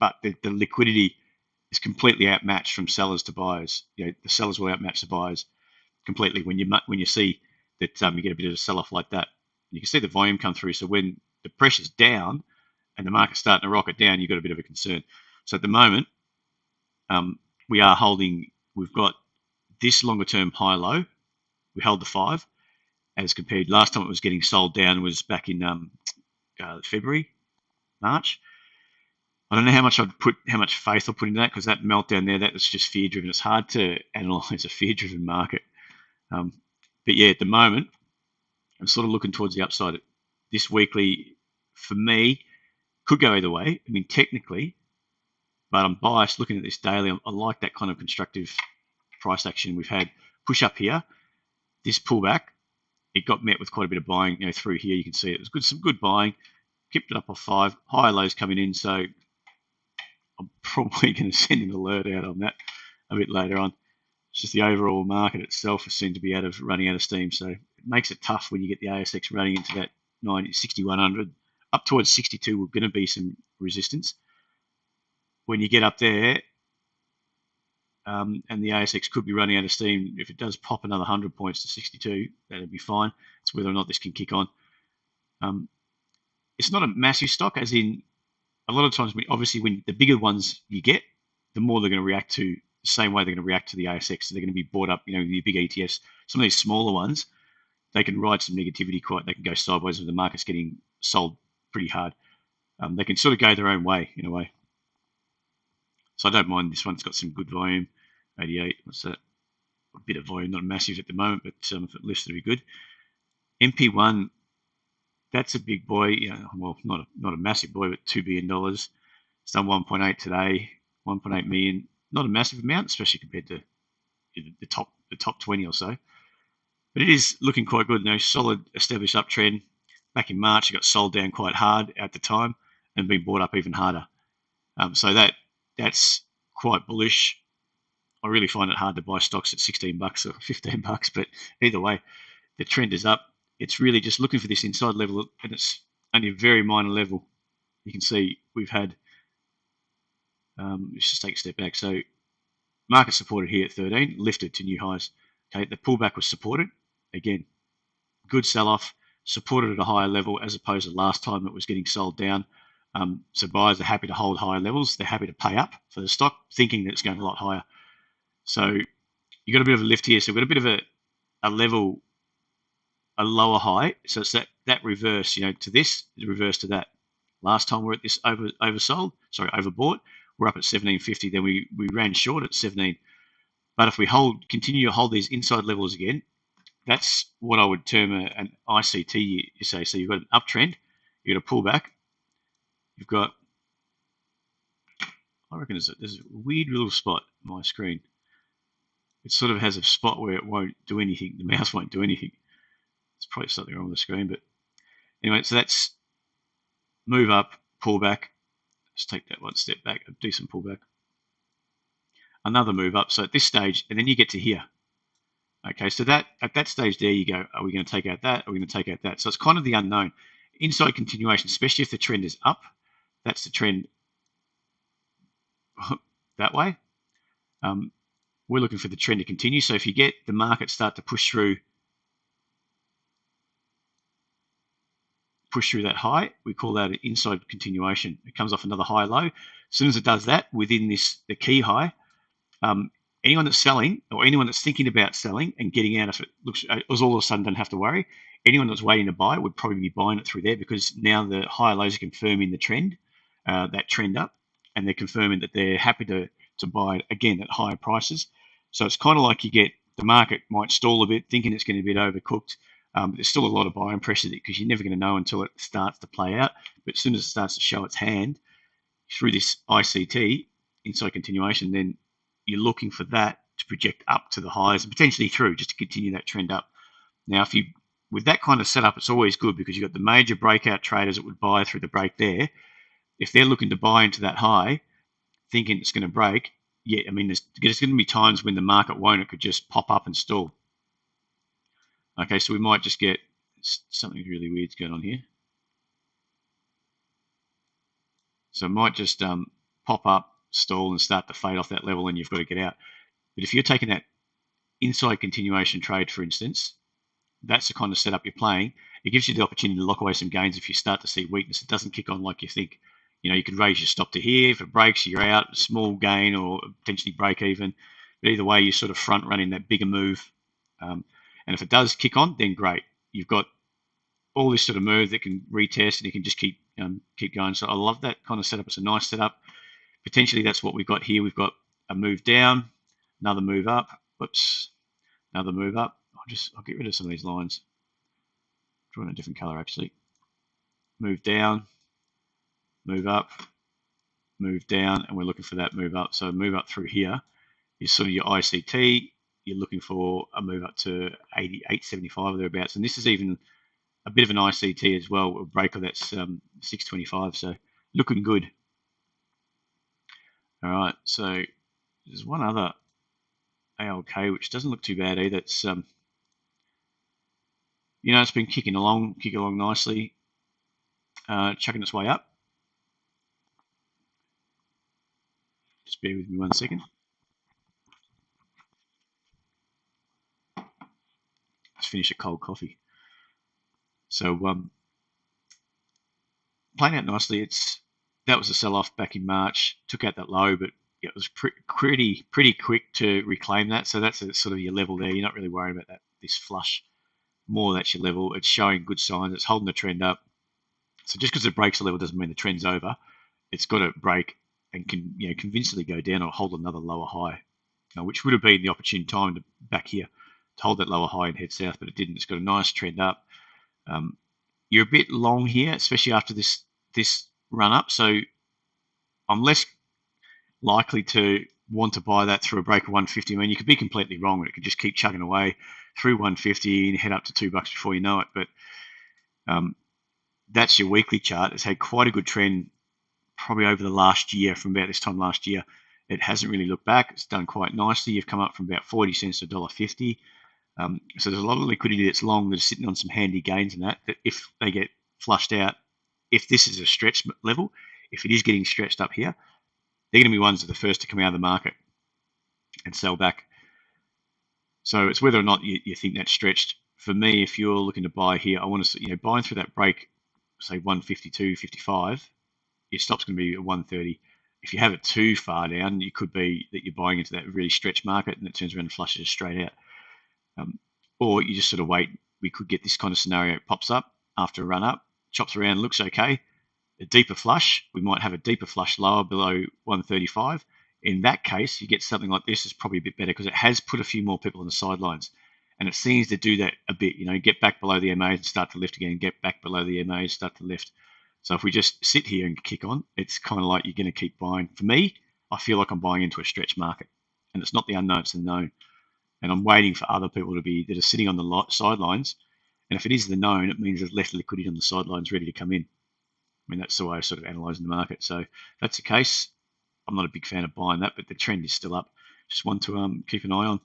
but the liquidity is completely outmatched from sellers to buyers. The sellers will outmatch the buyers completely when you see that you get a bit of a sell-off like that. You can see the volume come through. So when the pressure's down and the market's starting to rocket down, you've got a bit of a concern. So at the moment, we are holding. We've got this longer-term high-low. We held the 5 as compared. Last time it was getting sold down was back in February, March. I don't know how much faith I'll put into that, because that meltdown there, that was just fear-driven. It's hard to analyse a fear-driven market. But yeah, at the moment, I'm sort of looking towards the upside. This weekly, for me, could go either way. I mean, technically, but I'm biased looking at this daily. I like that kind of constructive price action we've had. Push up here, this pullback, it got met with quite a bit of buying. Through here you can see it was good, some good buying. Kept it up off 5, higher lows coming in. So I'm probably going to send an alert out on that a bit later on. It's just the overall market itself has seemed to be running out of steam. So it makes it tough when you get the ASX running into that 6,100 up towards 62. We're going to be some resistance. When you get up there, and the ASX could be running out of steam, if it does pop another 100 points to 62, that'd be fine. It's whether or not this can kick on. It's not a massive stock, as in a lot of times, obviously, when the bigger ones you get, the more they're going to react to the same way they're going to react to the ASX. So they're going to be bought up, the big ETFs. Some of these smaller ones, they can ride some negativity they can go sideways when the market's getting sold pretty hard. They can sort of go their own way, in a way. So I don't mind this one. It's got some good volume. 88, what's that? A bit of volume, not massive at the moment, but if it lifts, it'll be good. MP1, that's a big boy. Well, not a massive boy, but $2 billion. It's done 1.8 today, 1.8 million. Not a massive amount, especially compared to the top 20 or so. But it is looking quite good. Solid established uptrend. Back in March, it got sold down quite hard at the time and been bought up even harder. So that's quite bullish. I really find it hard to buy stocks at $16 or $15, but either way, the trend is up. It's really just looking for this inside level, and it's only a very minor level. You can see we've had, let's just take a step back. So market supported here at 13, lifted to new highs. Okay, the pullback was supported. Again, good sell-off, supported at a higher level as opposed to last time it was getting sold down. So buyers are happy to hold higher levels. They're happy to pay up for the stock, thinking that it's going a lot higher. So you got a bit of a lift here. So we've got a bit of a level, a lower high. So it's that reverse, to this, the reverse to that. Last time we're at this overbought. We're up at 1750. Then we ran short at 17. But if we continue to hold these inside levels again, that's what I would term an ICT, you say. So you've got an uptrend, you've got a pullback, you've got, I reckon there's a weird little spot on my screen. It sort of has a spot where it won't do anything. The mouse won't do anything. It's probably something wrong with the screen. But anyway, so that's move up, pullback. Let's take that one step back, a decent pullback. Another move up. So at this stage, and then you get to here. Okay, so that at that stage there, you go, are we going to take out that? Are we going to take out that? So it's kind of the unknown. Inside continuation, especially if the trend is up, that's the trend that way. We're looking for the trend to continue. So if you get the market start to push through that high, we call that an inside continuation. It comes off another high low. As soon as it does that within the key high, anyone that's selling or anyone that's thinking about selling and getting out, if it looks all of a sudden don't have to worry. Anyone that's waiting to buy would probably be buying it through there, because now the higher lows are confirming the trend, that trend up, and they're confirming that they're happy to buy it again at higher prices. So it's kind of like you get the market might stall a bit, thinking it's going to be a bit overcooked. But there's still a lot of buying pressure because you're never going to know until it starts to play out. But as soon as it starts to show its hand through this ICT, inside continuation, then you're looking for that to project up to the highs and potentially through, just to continue that trend up. Now, with that kind of setup, it's always good because you've got the major breakout traders that would buy through the break there. If they're looking to buy into that high, thinking it's going to break, yeah, I mean, there's going to be times when the market won't. It could just pop up and stall. Okay, so we might just get something really weird's going on here. So it might just pop up, stall, and start to fade off that level, and you've got to get out. But if you're taking that inside continuation trade, for instance, that's the kind of setup you're playing. It gives you the opportunity to lock away some gains if you start to see weakness. It doesn't kick on like you think. You could raise your stop to here. If it breaks, you're out. Small gain or potentially break even. But either way, you're sort of front running that bigger move. And if it does kick on, then great. You've got all this sort of move that can retest and you can just keep going. So I love that kind of setup. It's a nice setup. Potentially that's what we've got here. We've got a move down, another move up. Whoops, another move up. I'll get rid of some of these lines. Draw in a different color actually. Move down, move up, move down, and we're looking for that move up. So move up through here is sort of your ICT. You're looking for a move up to 88.75 or thereabouts, and this is even a bit of an ICT as well. A break of that's 625, so looking good. All right, so there's one other ALK which doesn't look too bad either. It's it's been kicking along nicely, chucking its way up. Just bear with me 1 second. Let's finish a cold coffee. So playing out nicely. That was a sell-off back in March. Took out that low, but it was pretty quick to reclaim that. So that's sort of your level there. You're not really worried about this flush. More that's your level. It's showing good signs. It's holding the trend up. So just because it breaks a level doesn't mean the trend's over. It's got to break and can convincingly go down or hold another lower high, which would have been the opportune time to back here to hold that lower high and head south, but it didn't. It's got a nice trend up. You're a bit long here, especially after this run up. So I'm less likely to want to buy that through a break of 150. I mean, you could be completely wrong and it could just keep chugging away through 150 and head up to $2 before you know it. But that's your weekly chart. It's had quite a good trend probably over the last year. From about this time last year, it hasn't really looked back. It's done quite nicely. You've come up from about 40 cents to $1.50. So there's a lot of liquidity that's long that is sitting on some handy gains in that if they get flushed out, if this is a stretch level, if it is getting stretched up here, they're going to be ones that are the first to come out of the market and sell back. So it's whether or not you think that's stretched. For me, if you're looking to buy here, I want to, buying through that break, say 152.55, your stop's going to be at 130. If you have it too far down, you could be that you're buying into that really stretched market and it turns around and flushes it straight out. Or you just sort of wait. We could get this kind of scenario. It pops up after a run up, chops around, looks okay. A deeper flush, we might have a deeper flush lower below 135. In that case, you get something like this is probably a bit better because it has put a few more people on the sidelines. And it seems to do that a bit, get back below the MAs and start to lift again, get back below the MAs, start to lift. So if we just sit here and kick on, it's kind of like you're going to keep buying. For me, I feel like I'm buying into a stretch market. And it's not the unknown, it's the known. And I'm waiting for other people that are sitting on the sidelines. And if it is the known, it means there's less liquidity on the sidelines ready to come in. I mean, that's the way I sort of analysing the market. So if that's the case, I'm not a big fan of buying that, but the trend is still up. Just want to keep an eye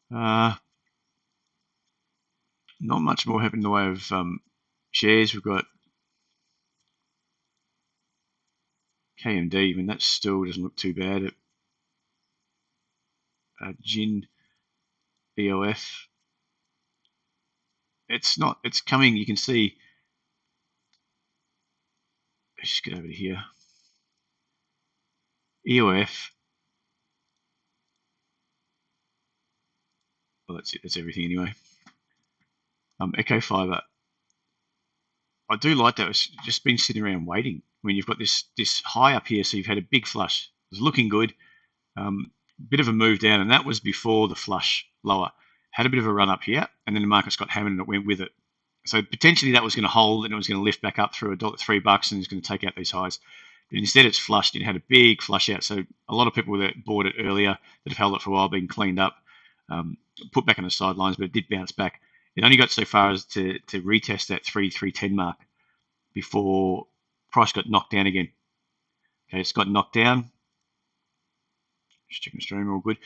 on. Not much more happening in the way of shares. We've got KMD. I mean, that still doesn't look too bad. Gin, EOF. It's coming. You can see. Let's just get over to here. EOF. Well, that's it. That's everything anyway. Echo Fiber. I do like that. It's just been sitting around waiting. When you've got this high up here, so you've had a big flush. It was looking good. Bit of a move down, and that was before the flush lower. Had a bit of a run up here, and then the market's got hammered and it went with it. So potentially that was going to hold and it was going to lift back up through $3 and it's going to take out these highs. But instead it's flushed and had a big flush out. So a lot of people that bought it earlier that have held it for a while, been cleaned up, put back on the sidelines, but it did bounce back. It only got so far as to retest that 310 mark before price got knocked down again. Okay, it's got knocked down. Just checking the stream, all good.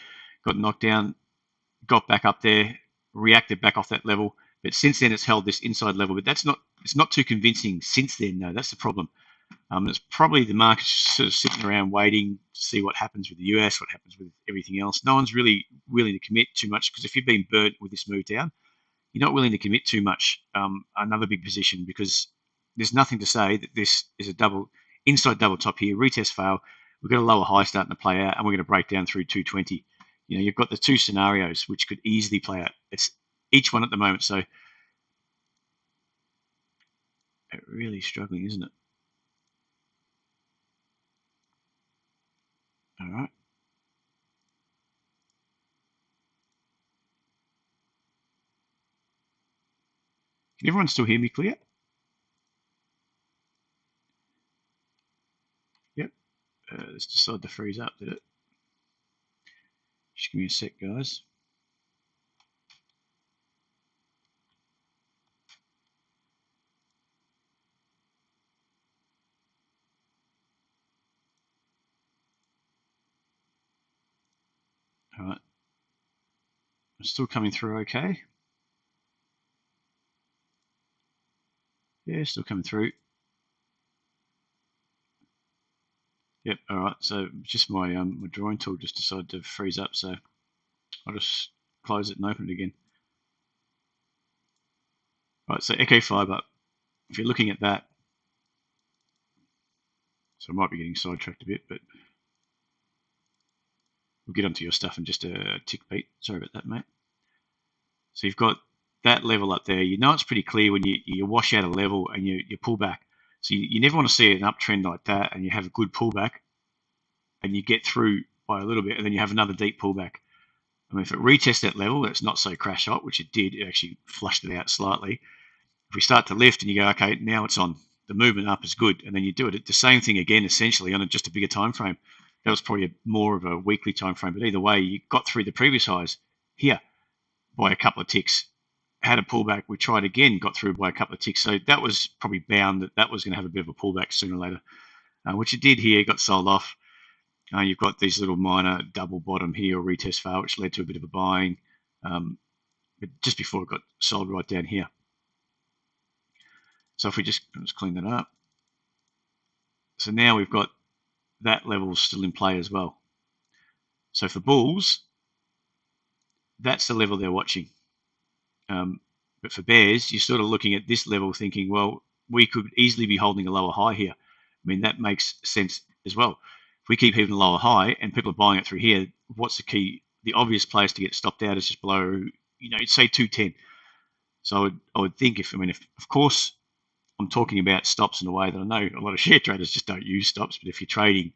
Got knocked down, got back up there, reacted back off that level. But since then, it's held this inside level. But it's not too convincing since then. No, that's the problem. It's probably the market sort of sitting around waiting to see what happens with the US, what happens with everything else. No one's really willing to commit too much because if you've been burnt with this move down, you're not willing to commit too much. Another big position because there's nothing to say that this is a inside double top here. Retest fail. We've got a lower high starting to play out, and we're going to break down through 220. You've got the two scenarios which could easily play out. It's each one at the moment, so it's really struggling, isn't it? All right. Can everyone still hear me clear? Yep. Let's decide to freeze up, did it? Just give me a sec, guys. All right. I'm still coming through okay. Yeah, still coming through. Yep. All right. So just my drawing tool just decided to freeze up, so I'll just close it and open it again. Right. So Echo Fiber. If you're looking at that, so I might be getting sidetracked a bit, but we'll get onto your stuff in just a tick, Pete. Sorry about that, mate. So you've got that level up there. You know it's pretty clear when you wash out a level and you pull back. So you never want to see an uptrend like that and you have a good pullback and you get through by a little bit and then you have another deep pullback. I mean, if it retests that level, it's not so crash hot, which it did. It actually flushed it out slightly. If we start to lift and you go, okay, now it's on. The movement up is good. And then you do it. The same thing again, essentially, on just a bigger time frame. That was probably more of a weekly time frame. But either way, you got through the previous highs here by a couple of ticks. Had a pullback. We tried again, got through by a couple of ticks. So that was probably bound that was going to have a bit of a pullback sooner or later, which it did here. Got sold off. You've got these little minor double bottom here or retest fail, which led to a bit of a buying. But just before it got sold right down here. So if we just clean that up. So now we've got that level still in play as well. So for bulls, that's the level they're watching. But for bears, you're sort of looking at this level thinking, well, we could easily be holding a lower high here. I mean, that makes sense as well. If we keep hitting a lower high and people are buying it through here, what's the key? The obvious place to get stopped out is just below, say 210. So I would think if of course, I'm talking about stops in a way that I know a lot of share traders just don't use stops, but if you're trading,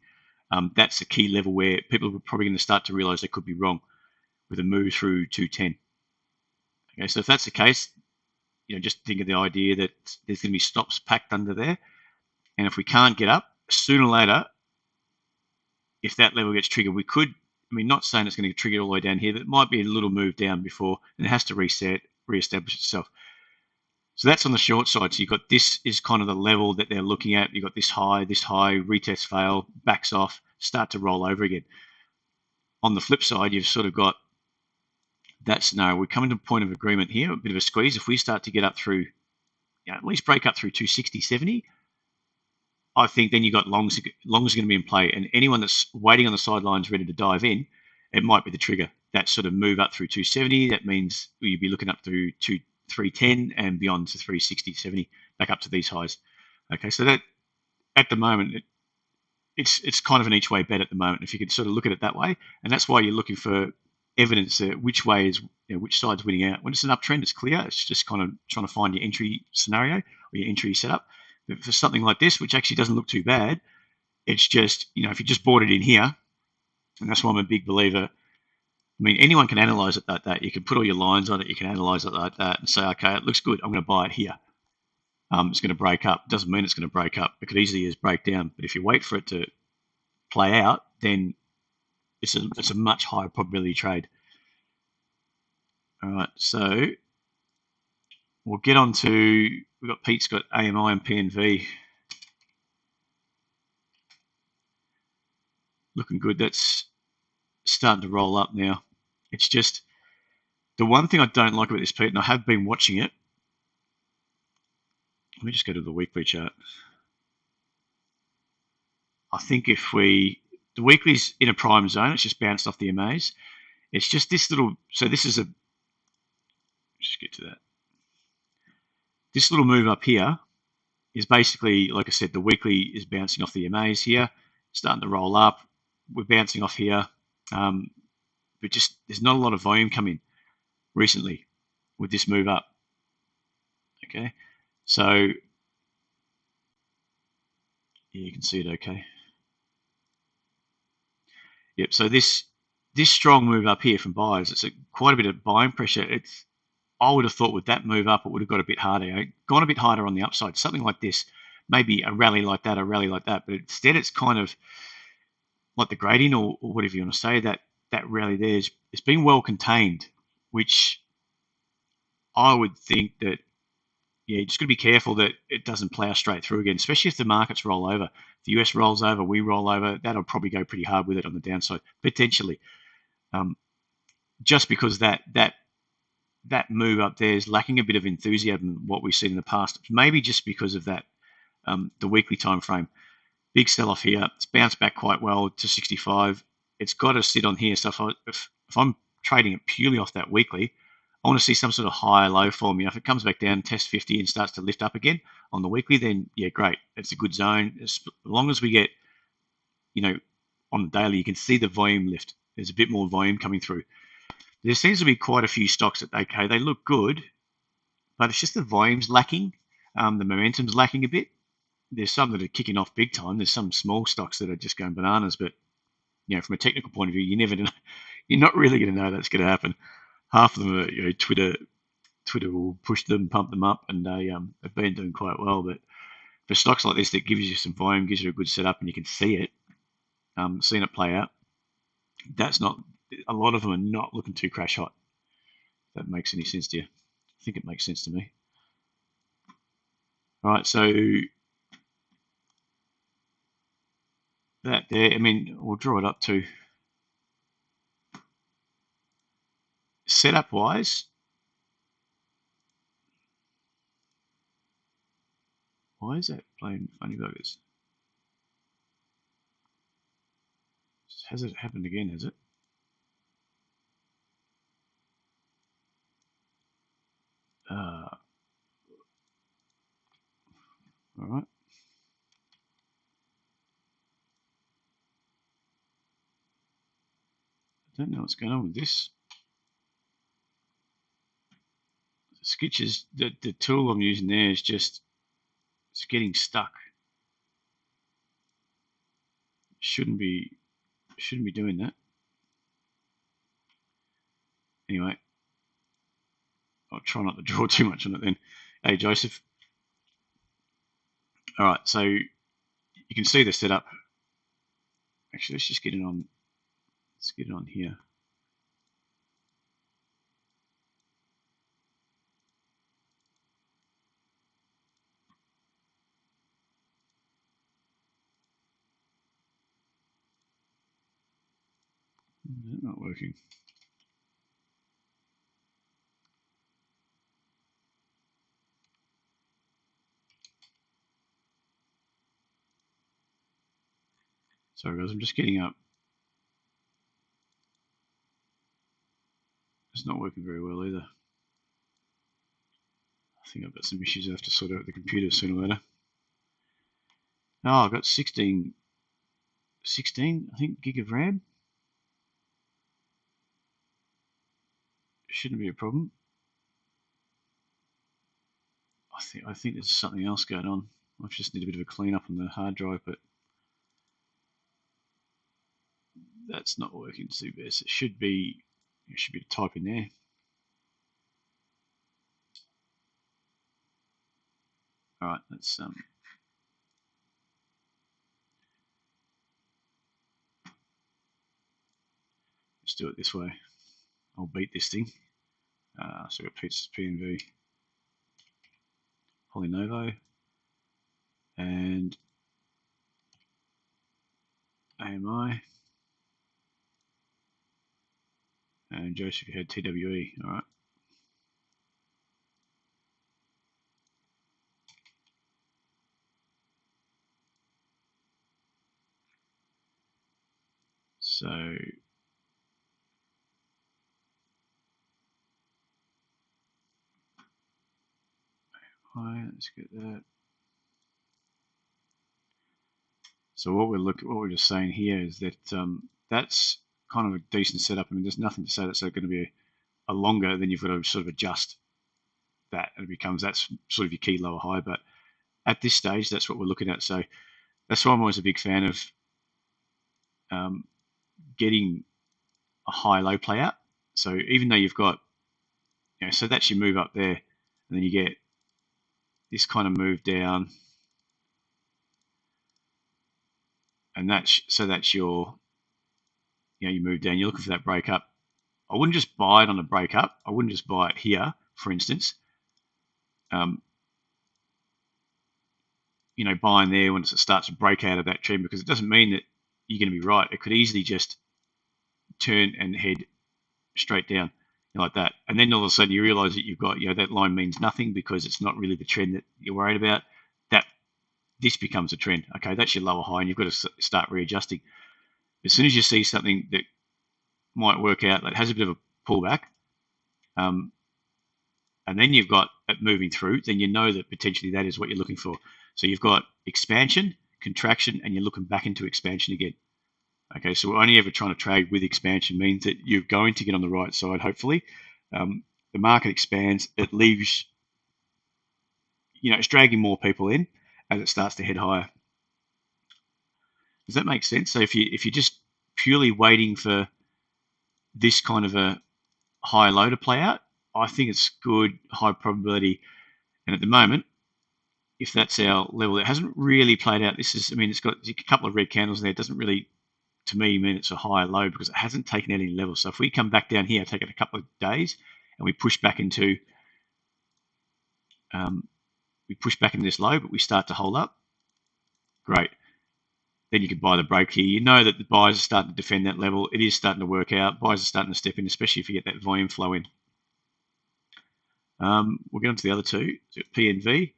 that's a key level where people are probably going to start to realize they could be wrong with a move through 210. Okay, so if that's the case, just think of the idea that there's going to be stops packed under there, and if we can't get up, sooner or later, if that level gets triggered, we could. Not saying it's going to get triggered all the way down here, but it might be a little move down before, and it has to reestablish itself. So that's on the short side. So you've got this is kind of the level that they're looking at. You've got this high, retest fail, backs off, start to roll over again. On the flip side, you've sort of got that scenario. We're coming to a point of agreement here, a bit of a squeeze. If we start to get up through, at least break up through 260, 70, I think then you've got longs going to be in play. And anyone that's waiting on the sidelines ready to dive in, it might be the trigger. That sort of move up through 270, that means you'd be looking up through 310 and beyond to 360, 70, back up to these highs. Okay, so that at the moment, it's kind of an each way bet at the moment, if you could sort of look at it that way. And that's why you're looking for evidence that which way is, which side's winning out. When it's an uptrend, it's clear. It's just kind of trying to find your entry scenario or your entry setup. But for something like this, which actually doesn't look too bad, it's just, if you just bought it in here, and that's why I'm a big believer. Anyone can analyze it like that. You can put all your lines on it. You can analyze it like that and say, okay, it looks good. I'm going to buy it here. It's going to break up. Doesn't mean it's going to break up. It could easily just break down. But if you wait for it to play out, then it's a much higher probability trade. All right, so we'll get on to, Pete's got AMI and PNV. looking good. That's starting to roll up now. It's just the one thing I don't like about this, Pete, and I have been watching it. Let me just go to the weekly chart. I think the weekly's in a prime zone, it's just bounced off the MAs. It's just this little, so this is just get to that. This little move up here is basically, like I said, the weekly is bouncing off the MAs here, starting to roll up. We're bouncing off here, but just there's not a lot of volume coming recently with this move up. Okay, so yeah, you can see it okay. Yep, so this strong move up here from buyers, it's quite a bit of buying pressure. I would have thought with that move up, it would have got a bit harder, gone a bit harder on the upside, something like this, maybe a rally like that, but instead it's kind of like the gradient or whatever you want to say, that rally there it's been well contained, which I would think that, yeah, you just got to be careful that it doesn't plow straight through again, especially if the markets roll over. If the US rolls over, we roll over, that'll probably go pretty hard with it on the downside, potentially. Just because that move up there is lacking a bit of enthusiasm, what we've seen in the past. Maybe just because of that, the weekly time frame. Big sell-off here. It's bounced back quite well to 65. It's got to sit on here. So if I'm trading it purely off that weekly, I want to see some sort of higher low form. If it comes back down, test 50 and starts to lift up again on the weekly, then yeah, great. It's a good zone. As long as we get, on the daily, you can see the volume lift. There's a bit more volume coming through. There seems to be quite a few stocks that, okay, they look good, but it's just the volume's lacking. The momentum's lacking a bit. There's some that are kicking off big time. There's some small stocks that are just going bananas, but from a technical point of view, you're not really going to know that's going to happen. Half of them are, Twitter will push them, pump them up, and they've been doing quite well. But for stocks like this that gives you some volume, gives you a good setup, and you can see it, seeing it play out, that's not. A lot of them are not looking too crash hot. If that makes any sense to you? I think it makes sense to me. All right, so that there, we'll draw it up to setup wise. Why is that playing funny buggers? Has it happened again, has it? All right. I don't know what's going on with this. Sketches, the tool I'm using there is just, it's getting stuck. Shouldn't be doing that. Anyway, I'll try not to draw too much on it then. Hey, Joseph. All right, so you can see the setup. Actually, let's just get it on. Let's get it on here. Is that not working? Sorry guys, I'm just getting up. It's not working very well either. I think I've got some issues I have to sort out with the computer sooner or later. Oh, I've got 16, I think, gig of RAM. Shouldn't be a problem. I think there's something else going on. I just need a bit of a clean up on the hard drive, but that's not working too best. It should be a type in there. All right, let's do it this way. I'll beat this thing. So I've got Pete's PNV, Polynovo, and AMI. And Joseph, you had TWE. All right. So let's get that. So what we're just saying here is that that's kind of a decent setup. I mean, there's nothing to say that's going to be a longer. Then you've got to sort of adjust that, and it becomes that's sort of your key lower high. But at this stage, that's what we're looking at. So that's why I'm always a big fan of um, getting a high low play out. So even though you've got, so that's your move up there, and then you get this kind of move down, and that's your, you move down. You're looking for that break up. I wouldn't just buy it on a break up. I wouldn't just buy it here, for instance. Buying there when it starts to break out of that trend, because it doesn't mean that you're going to be right. It could easily just turn and head straight down like that. And then all of a sudden you realize that you've got, that line means nothing because it's not really the trend that you're worried about. This becomes a trend. Okay, that's your lower high, and you've got to start readjusting. As soon as you see something that might work out that has a bit of a pullback, and then you've got it moving through, then you know that potentially that is what you're looking for. So you've got expansion, contraction, and you're looking back into expansion again. Okay, so we're only ever trying to trade with expansion means that you're going to get on the right side, hopefully. The market expands, it leaves, it's dragging more people in as it starts to head higher. Does that make sense? So if you're just purely waiting for this kind of a high low to play out, I think it's good, high probability. And at the moment, if that's our level, it hasn't really played out. It's got a couple of red candles there. It doesn't really, to me, mean it's a high low because it hasn't taken out any levels. So if we come back down here, take it a couple of days, and we push back into this low, but we start to hold up, great. Then you can buy the break here. You know that the buyers are starting to defend that level. It is starting to work out. Buyers are starting to step in, especially if you get that volume flow in. We'll get on to the other two. So PNV.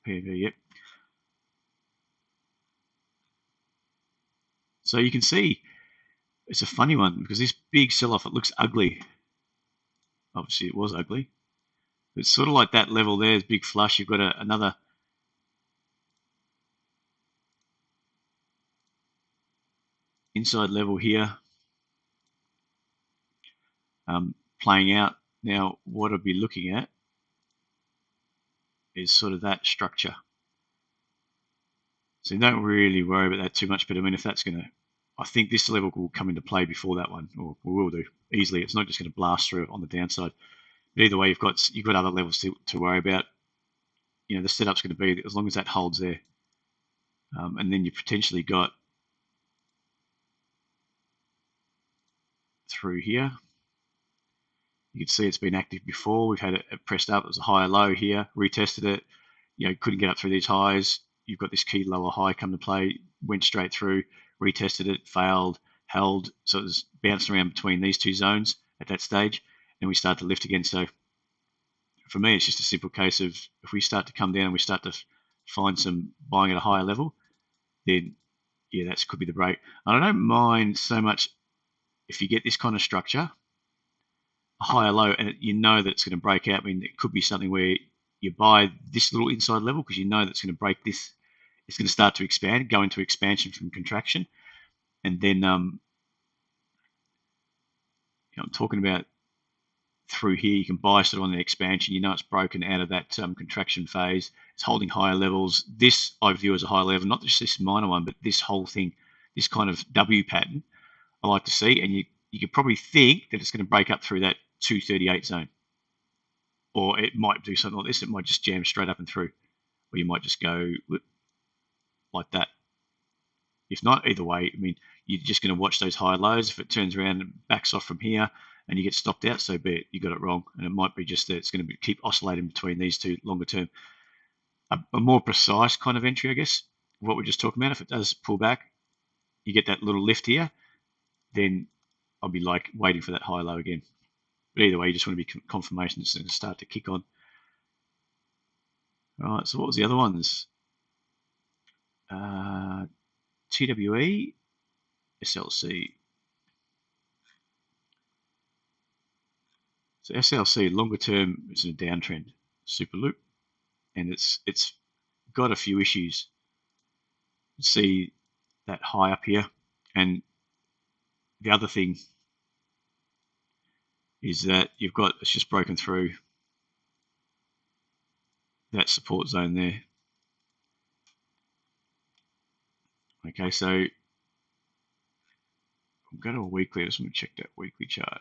PNV, yep. So you can see it's a funny one because this big sell-off, it looks ugly. Obviously, it was ugly. It's sort of like that level there, big flush. You've got another inside level here playing out. Now, what I'd be looking at is sort of that structure. So you don't really worry about that too much, but I mean, if that's going to, I think this level will come into play before that one, or we will do easily. It's not just going to blast through on the downside. But either way, you've got other levels to worry about. The setup's going to be as long as that holds there, and then you potentially got through here. You can see it's been active before. We've had it pressed up. It was a higher low here. Retested it. Couldn't get up through these highs. You've got this key lower high come to play. Went straight through. Retested it. Failed. Held. So it was bouncing around between these two zones at that stage. And we start to lift again. So for me, it's just a simple case of if we start to come down and we start to find some buying at a higher level, then yeah, that could be the break. And I don't mind so much if you get this kind of structure, a higher low, and you know that it's going to break out. I mean, it could be something where you buy this little inside level because you know that it's going to break this. It's going to start to expand, go into expansion from contraction, and then I'm talking about through here. You can buy sort of on the expansion. You know it's broken out of that contraction phase. It's holding higher levels. This I view as a high level, not just this minor one, but this whole thing, this kind of W pattern. I like to see, and you could probably think that it's going to break up through that 238 zone, or it might do something like this. It might just jam straight up and through, or you might just go like that. If not, either way, I mean, you're just going to watch those high lows. If it turns around and backs off from here and you get stopped out, so be it. You got it wrong, and it might be just that it's going to keep oscillating between these two longer term. a more precise kind of entry, I guess, what we're just talking about. If it does pull back, you get that little lift here, then I'll be like waiting for that high low again. But either way, you just want to be confirmation it's going to start to kick on. All right, so what was the other ones? TWE, SLC. So SLC, longer term, it's in a downtrend, super loop, and it's got a few issues. You see that high up here, and the other thing is that it's just broken through that support zone there. Okay, so I'll go to a weekly. I just want to check that weekly chart.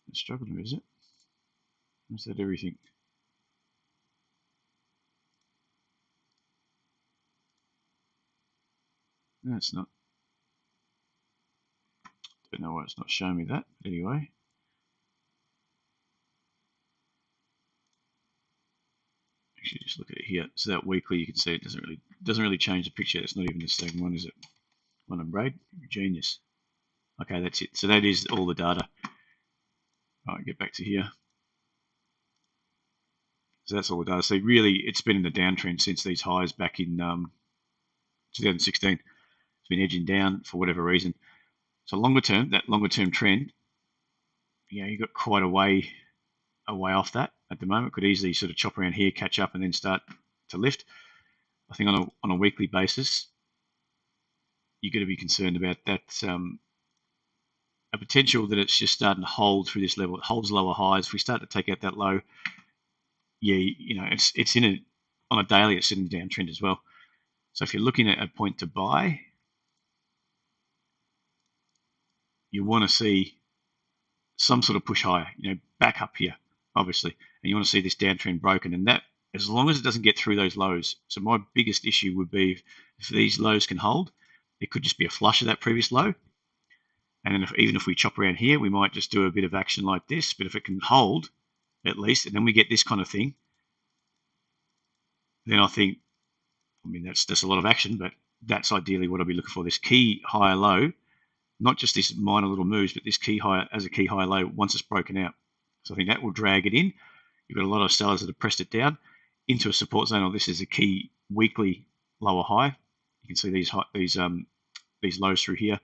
It's struggling, is it? Is that everything? No, it's not. Don't know why it's not showing me that. But anyway, actually, just look at it here. So that weekly, you can see it doesn't really change the picture. It's not even the same one, is it? One on braid, genius. Okay, that's it. So that is all the data. All right, get back to here. So that's all the data. So really, it's been in the downtrend since these highs back in 2016. It's been edging down for whatever reason. So longer term, that longer term trend, you got quite a way off that at the moment. Could easily sort of chop around here, catch up, and then start to lift. I think on a weekly basis, you've got to be concerned about that. A potential that it's just starting to hold through this level. It holds lower highs. If we start to take out that low, it's in on a daily. It's in a downtrend as well. So if you're looking at a point to buy, you want to see some sort of push higher, back up here, obviously, and you want to see this downtrend broken, and that, as long as it doesn't get through those lows. So my biggest issue would be if these lows can hold, it could just be a flush of that previous low, and then even if we chop around here, we might just do a bit of action like this, but if it can hold at least, and then we get this kind of thing, then that's a lot of action, but that's ideally what I'll be looking for, this key higher low, not just this minor little moves, but this key high as a key high low once it's broken out. So I think that will drag it in. You've got a lot of sellers that have pressed it down into a support zone, or this is a key weekly lower high. You can see these lows through here.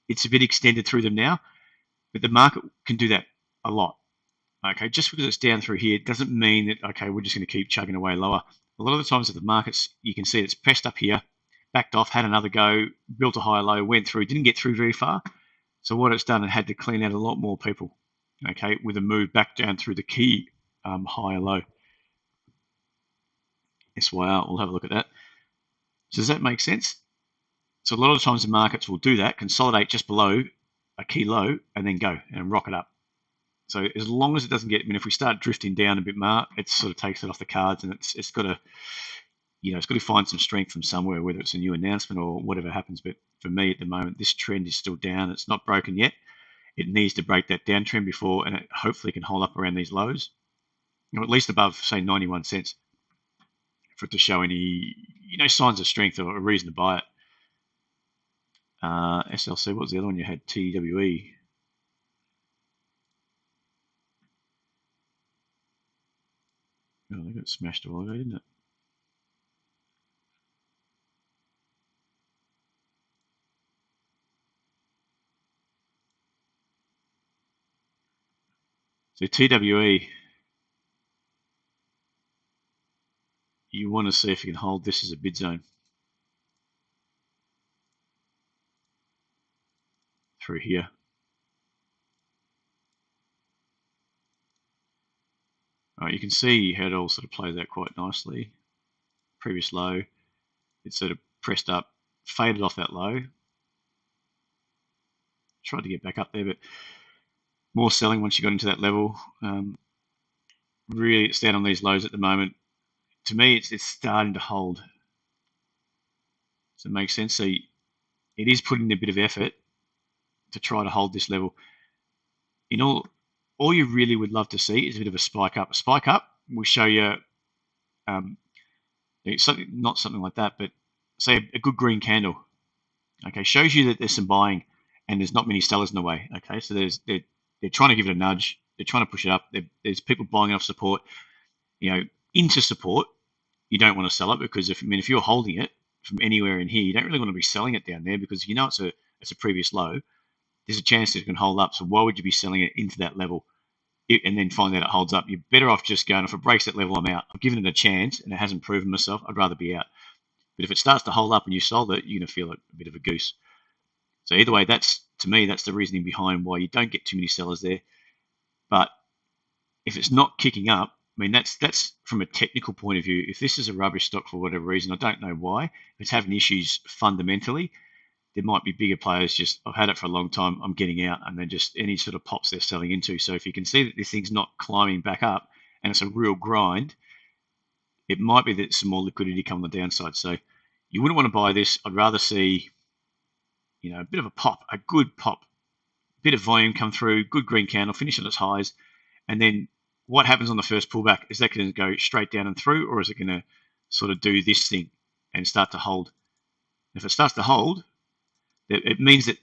It's a bit extended through them now, but the market can do that a lot. Okay, just because it's down through here doesn't mean that, okay, we're just going to keep chugging away lower. A lot of the times at the markets, you can see it's pressed up here, backed off, had another go, built a higher low, went through, didn't get through very far. So what it's done, it had to clean out a lot more people, okay, with a move back down through the key higher low. SYR, we'll have a look at that. So does that make sense? So a lot of the times the markets will do that, consolidate just below a key low, and then go and rock it up. So as long as it doesn't get, if we start drifting down a bit more, it sort of takes it off the cards, and it's got to, it's got to find some strength from somewhere, whether it's a new announcement or whatever happens. But for me at the moment, this trend is still down. It's not broken yet. It needs to break that downtrend before, and it hopefully can hold up around these lows, at least above, say, 91 cents, for it to show any, signs of strength or a reason to buy it. SLC, what was the other one you had? TWE. Oh, they got smashed a while ago, didn't it? So TWE, you want to see if you can hold this as a bid zone through here. All right, you can see how it all sort of plays out quite nicely. Previous low, it sort of pressed up, faded off that low. Tried to get back up there, but more selling once you got into that level. Really, it's down on these lows at the moment. To me, it's starting to hold. Does it make sense? So it is putting a bit of effort, to try to hold this level. All you really would love to see is a bit of a spike up. A spike up will show you not something like that, but say a good green candle. Okay, shows you that there's some buying and there's not many sellers in the way. Okay, so they're trying to give it a nudge. They're trying to push it up. There's people buying off support. Into support, you don't want to sell it because if you're holding it from anywhere in here, you don't really want to be selling it down there because it's a previous low. There's a chance that it can hold up. So why would you be selling it into that level and then find out it holds up? You're better off just going, if it breaks that level, I'm out. I've given it a chance and it hasn't proven myself. I'd rather be out. But if it starts to hold up and you sold it, you're going to feel like a bit of a goose. So either way, to me, that's the reasoning behind why you don't get too many sellers there. But if it's not kicking up, I mean, that's from a technical point of view. If this is a rubbish stock for whatever reason, I don't know why. If it's having issues fundamentally, there might be bigger players just, I've had it for a long time, I'm getting out, and then just any sort of pops they're selling into. So if you can see that this thing's not climbing back up and it's a real grind, it might be that some more liquidity come on the downside. So you wouldn't want to buy this. I'd rather see, a bit of a pop, a good pop, bit of volume come through, good green candle, finish at its highs, and then what happens on the first pullback? Is that going to go straight down and through, or is it going to sort of do this thing and start to hold? If it starts to hold, it means that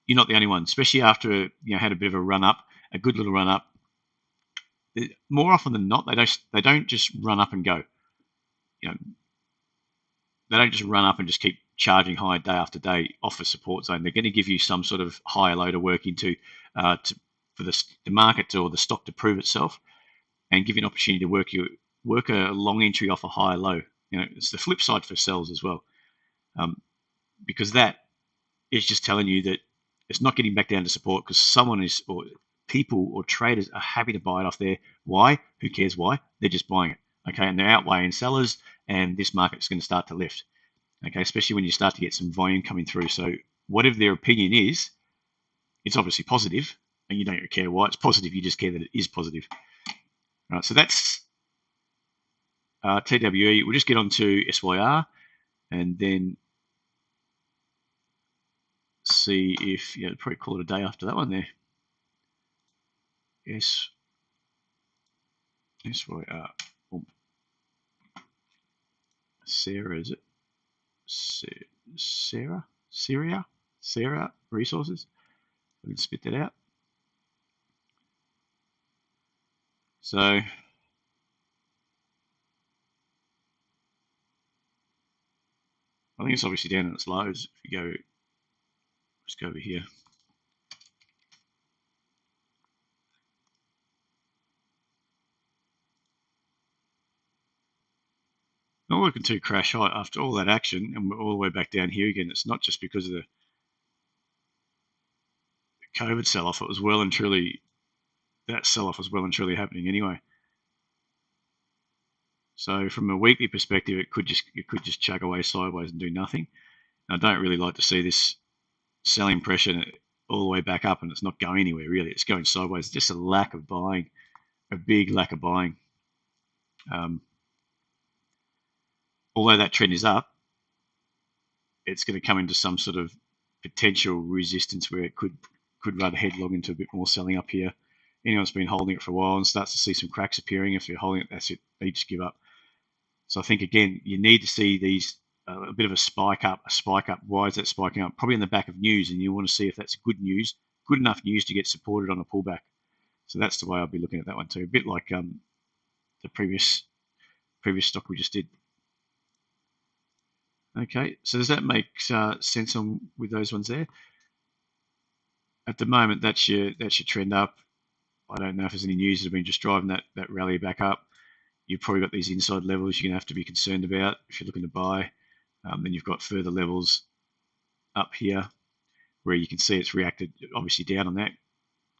you're not the only one, especially after had a bit of a run up, a good little run up. More often than not, they don't just run up and go. They don't just run up and just keep charging high day after day off a support zone. They're going to give you some sort of higher low to work into for the market or the stock to prove itself, and give you an opportunity to work a long entry off a higher low. It's the flip side for sells as well, because that is just telling you that it's not getting back down to support because people or traders are happy to buy it off there. Why? Who cares why? They're just buying it. Okay, and they're outweighing sellers, and this market's going to start to lift. Okay, especially when you start to get some volume coming through. So whatever their opinion is, it's obviously positive, and you don't care why it's positive. You just care that it is positive. All right, so that's TWE. We'll just get on to SYR, and then see if probably call it a day after that one there. SYR. Sarah, is it? Sarah Resources. We can spit that out. So I think it's obviously down at its lows. If you go, let's go over here. Not looking too crash high after all that action, and we're all the way back down here again. It's not just because of the COVID sell-off. It was well and truly, that sell-off was well and truly happening anyway. So from a weekly perspective, it could just chug away sideways and do nothing. And I don't really like to see this selling pressure all the way back up, and it's not going anywhere really. It's going sideways. It's just a lack of buying, a big lack of buying. Although that trend is up, it's going to come into some sort of potential resistance where it could run headlong into a bit more selling up here. Anyone that's been holding it for a while and starts to see some cracks appearing, if you're holding it, that's it. They just give up. So I think, again, you need to see these a bit of a spike up. Why is that spiking up? Probably in the back of news, and you want to see if that's good news, good enough news to get supported on a pullback. So that's the way I'll be looking at that one too. A bit like the previous stock we just did. Okay, so does that make sense with those ones there? At the moment, that's your trend up. I don't know if there's any news that have been just driving that rally back up. You've probably got these inside levels you're going to have to be concerned about if you're looking to buy. Then you've got further levels up here where you can see it's reacted obviously down on that,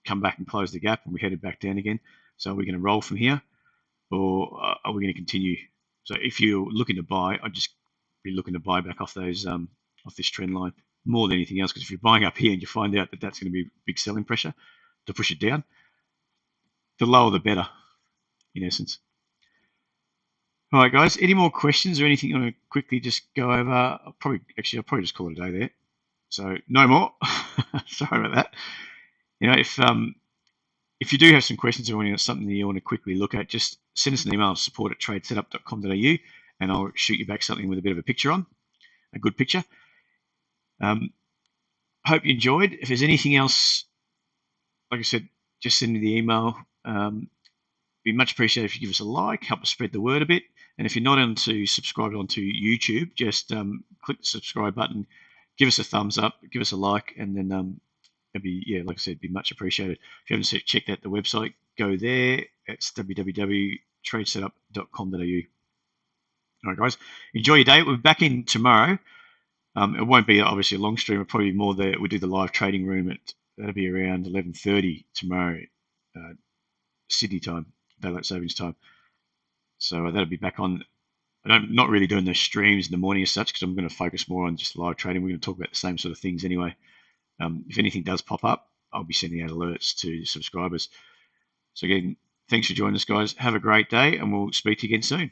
come back and close the gap, and we headed back down again. So are we going to roll from here, or are we going to continue? So if you're looking to buy, I'd just be looking to buy back off those off this trend line more than anything else, because if you're buying up here and you find out that that's going to be big selling pressure to push it down, the lower the better, in essence. All right, guys, any more questions or anything you want to quickly just go over? I'll probably just call it a day there. So no more. Sorry about that. If you do have some questions or something that you want to quickly look at, just send us an email, support@tradesetup.com.au, and I'll shoot you back something with a bit of a picture on, a good picture. Hope you enjoyed. If there's anything else, like I said, just send me the email. Be much appreciated if you give us a like, help us spread the word a bit. And if you're not subscribed onto YouTube, just click the subscribe button, give us a thumbs up, give us a like, and then it'd be, like I said, be much appreciated. If you haven't checked out the website, go there. It's www.tradesetup.com.au. All right, guys, enjoy your day. We'll be back in tomorrow. It won't be obviously a long stream. It'll probably be more we do the live trading room that'll be around 11:30 tomorrow, Sydney time, daylight savings time. So that'll be back on. I'm not really doing those streams in the morning as such because I'm going to focus more on just live trading. We're going to talk about the same sort of things anyway. If anything does pop up, I'll be sending out alerts to subscribers. So again, thanks for joining us, guys. Have a great day, and we'll speak to you again soon.